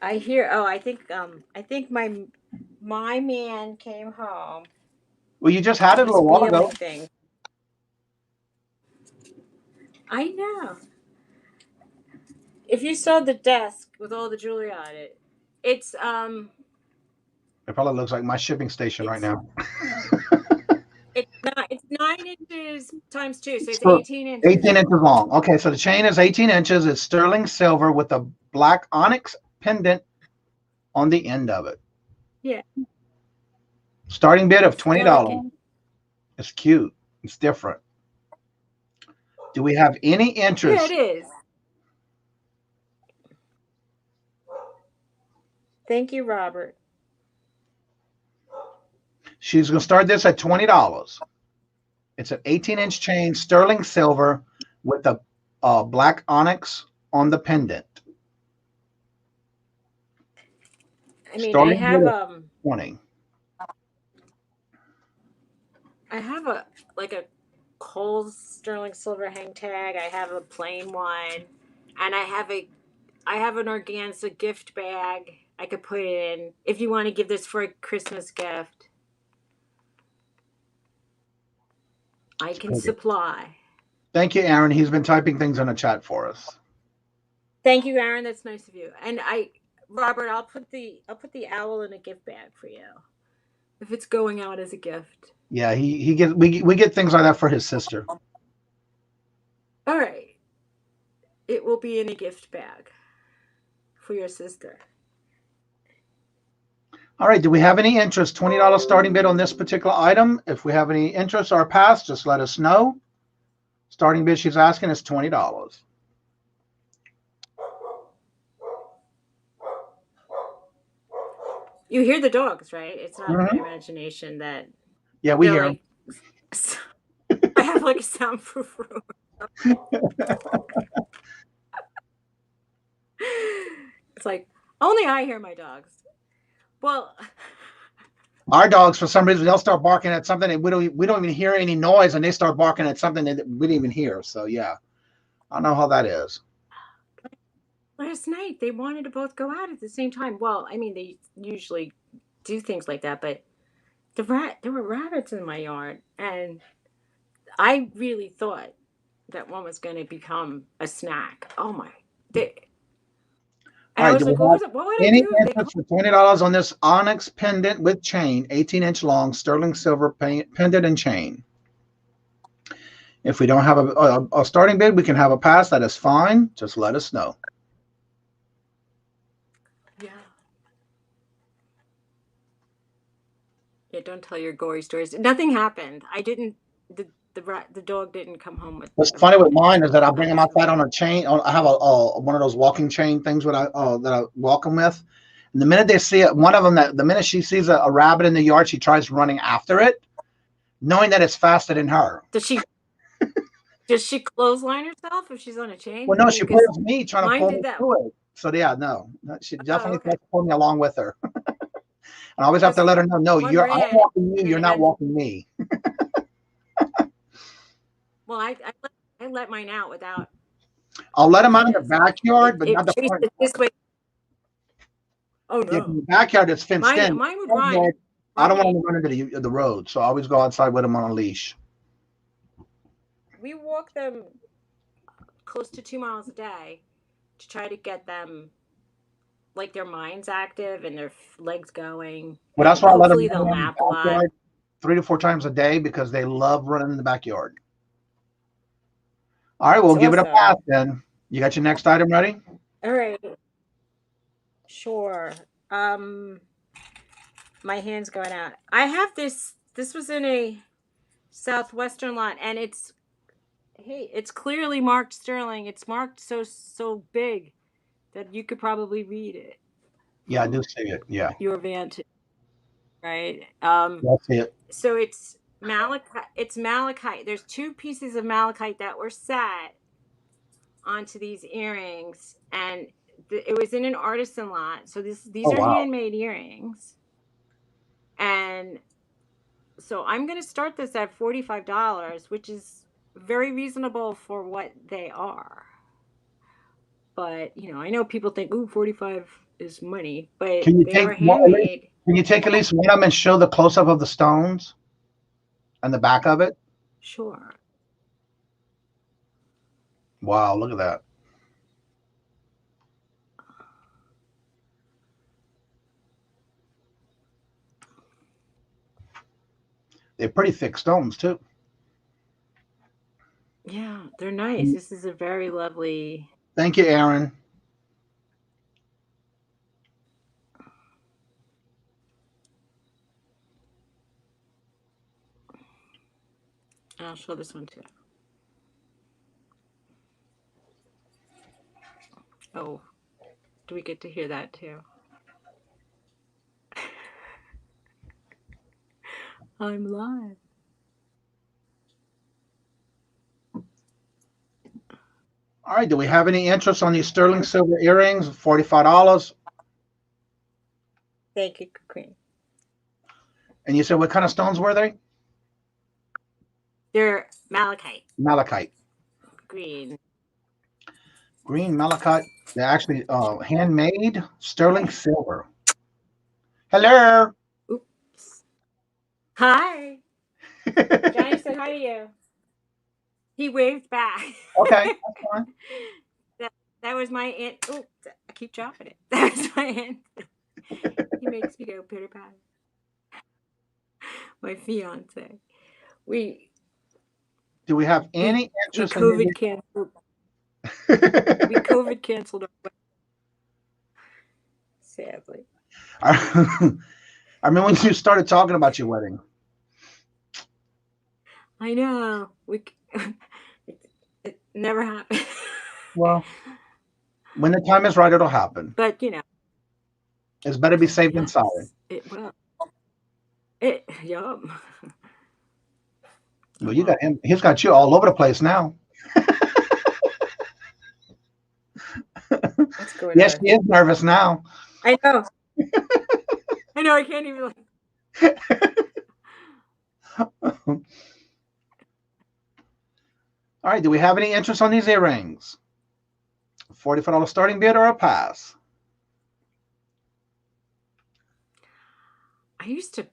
I think my man came home. Well, you just had it a little while ago. I know. If you saw the desk with all the jewelry on it, it's It probably looks like my shipping station right now. It's 9 inches times 2, so it's 18 inches. 18 inches long. Okay, so the chain is 18 inches. It's sterling silver with a black onyx pendant on the end of it. Yeah. Starting bid of $20. It's cute. It's different. Do we have any interest? Yeah, it is. Thank you, Robert. She's going to start this at $20. It's an 18-inch chain, sterling silver, with a black onyx on the pendant. I mean, I have 20. I have a Kohl's sterling silver hang tag. I have a plain one, and I have an organza gift bag. I could put it in if you want to give this for a Christmas gift. I can supply. Thank you, Aaron. He's been typing things in the chat for us. Thank you, Aaron. That's nice of you. And Robert, I'll put the owl in a gift bag for you if it's going out as a gift. Yeah, we get things like that for his sister. All right. It will be in a gift bag for your sister. All right. Do we have any interest? $20 starting bid on this particular item. If we have any interest or pass, just let us know. Starting bid she's asking is $20. You hear the dogs, right? It's not my imagination that. Yeah, we hear like, I have like a soundproof room. It's like only I hear my dogs. Well, our dogs, for some reason, they'll start barking at something and we don't even hear any noise, and they start barking at something that we didn't even hear. So yeah, I don't know how that is. Last night they wanted to both go out at the same time. Well, I mean, they usually do things like that, but there were rabbits in my yard, and I really thought that one was going to become a snack. Oh my! All right, I was like, what would I do? Interest for $20 on this Onyx pendant with chain, 18-inch long, sterling silver pendant and chain. If we don't have a starting bid, we can have a pass. That is fine. Just let us know. Yeah. Yeah, don't tell your gory stories. Nothing happened. I didn't. The dog didn't come home with. What's funny with mine is that I bring them outside on a chain. I have one of those walking chain things that I walk them with. And the minute they see it, one of them, the minute she sees a rabbit in the yard, she tries running after it, knowing that it's faster than her. Does she clothesline herself if she's on a chain? Well, no, she pulls me trying to pull me through it. So yeah, no, she definitely tries to pull me along with her. And I always have to let her know, no, I'm walking you, you're not walking me. Well, I let mine out without. I'll let him out in the backyard, but not the front. This way. Oh no! In the backyard, it's fenced in. Mine would run. I don't want to run into the road, so I always go outside with him on a leash. We walk them close to 2 miles a day to try to get them, like, their minds active and their legs going. Well, that's why I let them they'll nap a lot. 3 to 4 times a day because they love running in the backyard. All right, we'll give it a pass then. You got your next item ready? All right. Sure. My hand's going out. I have this. This was in a southwestern lot, and it's clearly marked sterling. It's marked so big that you could probably read it. Yeah, I do see it. Yeah. Your vantage, right? That's it. So it's malachite. It's malachite. There's 2 pieces of malachite that were set onto these earrings, and it was in an artisan lot. So these are handmade earrings, and so I'm going to start this at $45, which is very reasonable for what they are. But I know people think, "Ooh, 45 is money," but they are handmade. Can you take at least one of them and show the close-up of the stones and the back of it? Sure. Wow, look at that. They're pretty thick stones, too. Yeah, they're nice. This is a very lovely. Thank you, Aaron. I'll show this one too. Oh, do we get to hear that too? I'm live. All right, do we have any interest on these sterling silver earrings? $45. Thank you, Queen. And you said what kind of stones were they? They're malachite. Malachite. Green malachite. They're actually handmade sterling silver. Hello. Oops. Hi. Johnny said hi to you. He waved back. Okay, that's fine. That was my aunt. Oh, I keep dropping it. That was my aunt. He makes me go pitter patter. My fiance. Do we have any interest in COVID canceled? We COVID canceled our wedding. Sadly. I remember when you started talking about your wedding. I know. It never happened. Well, when the time is right, it'll happen. But you know, it's better be safe than sorry. It will. Yum. Well, you got him. He's got you all over the place now. What's going yes, on? she is nervous now. I know. I know. I can't even. All right. Do we have any interest on these earrings? $45 starting bid or a pass? I used to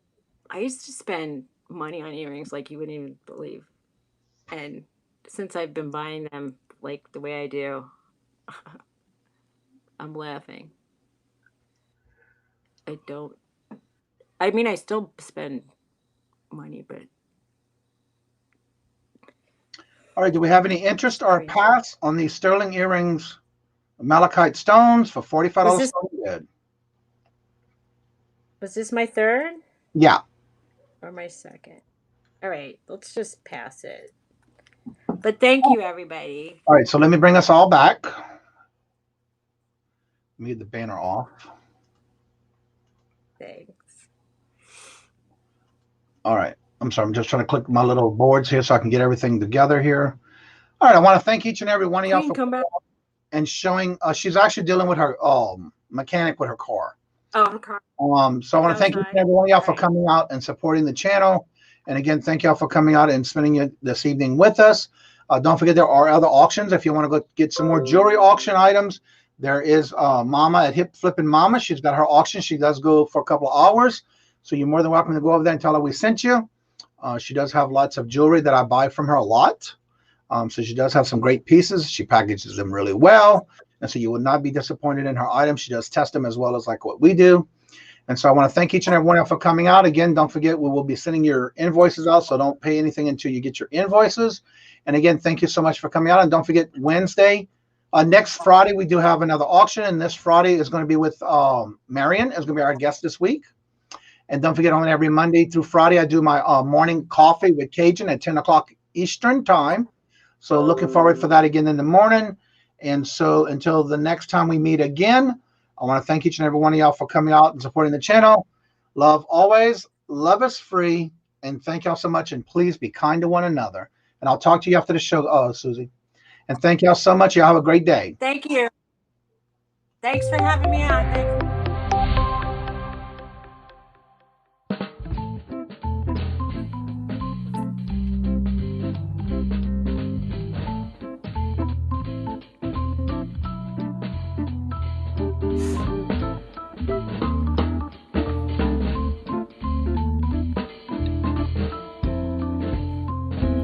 spend money on earrings like you wouldn't even believe, and since I've been buying them like the way I do, I'm laughing. I mean, I still spend money, but. All right. Do we have any interest or a pass on these sterling earrings, malachite stones for $45 starting bid? Was this my third? Yeah. Or my second? All right, let's just pass it. But thank you, everybody. All right, so let me bring us all back. Move the banner off. Thanks. All right. I'm sorry. I'm just trying to click my little boards here so I can get everything together here. All right. I want to thank each and every one of y'all for coming and showing. She's actually dealing with her mechanic with her car. Oh, her car. So I want to thank each and every one of y'all for coming out and supporting the channel. And again, thank y'all for coming out and spending this evening with us. Don't forget there are other auctions. If you want to go get some more jewelry auction items, there is Mama at Hip Flippin' Mama. She's got her auction. She does go for a couple of hours. So you're more than welcome to go over there and tell her we sent you. She does have lots of jewelry that I buy from her a lot. So she does have some great pieces. She packages them really well. And so you would not be disappointed in her items. She does test them as well as like what we do. And so I want to thank each and every one of you for coming out. Again, don't forget, we will be sending your invoices out. So don't pay anything until you get your invoices. And again, thank you so much for coming out. And don't forget Wednesday, next Friday, we do have another auction. And this Friday is going to be with Marion. Is going to be our guest this week. And don't forget, on every Monday through Friday, I do my morning coffee with Kajun at 10 o'clock Eastern time. So looking forward for that again in the morning. And so until the next time we meet again, I want to thank each and every one of y'all for coming out and supporting the channel. Love always. Love is free. And thank y'all so much. And please be kind to one another. And I'll talk to you after the show. Oh, Susie. And thank y'all so much. Y'all have a great day. Thank you. Thanks for having me on. Thanks.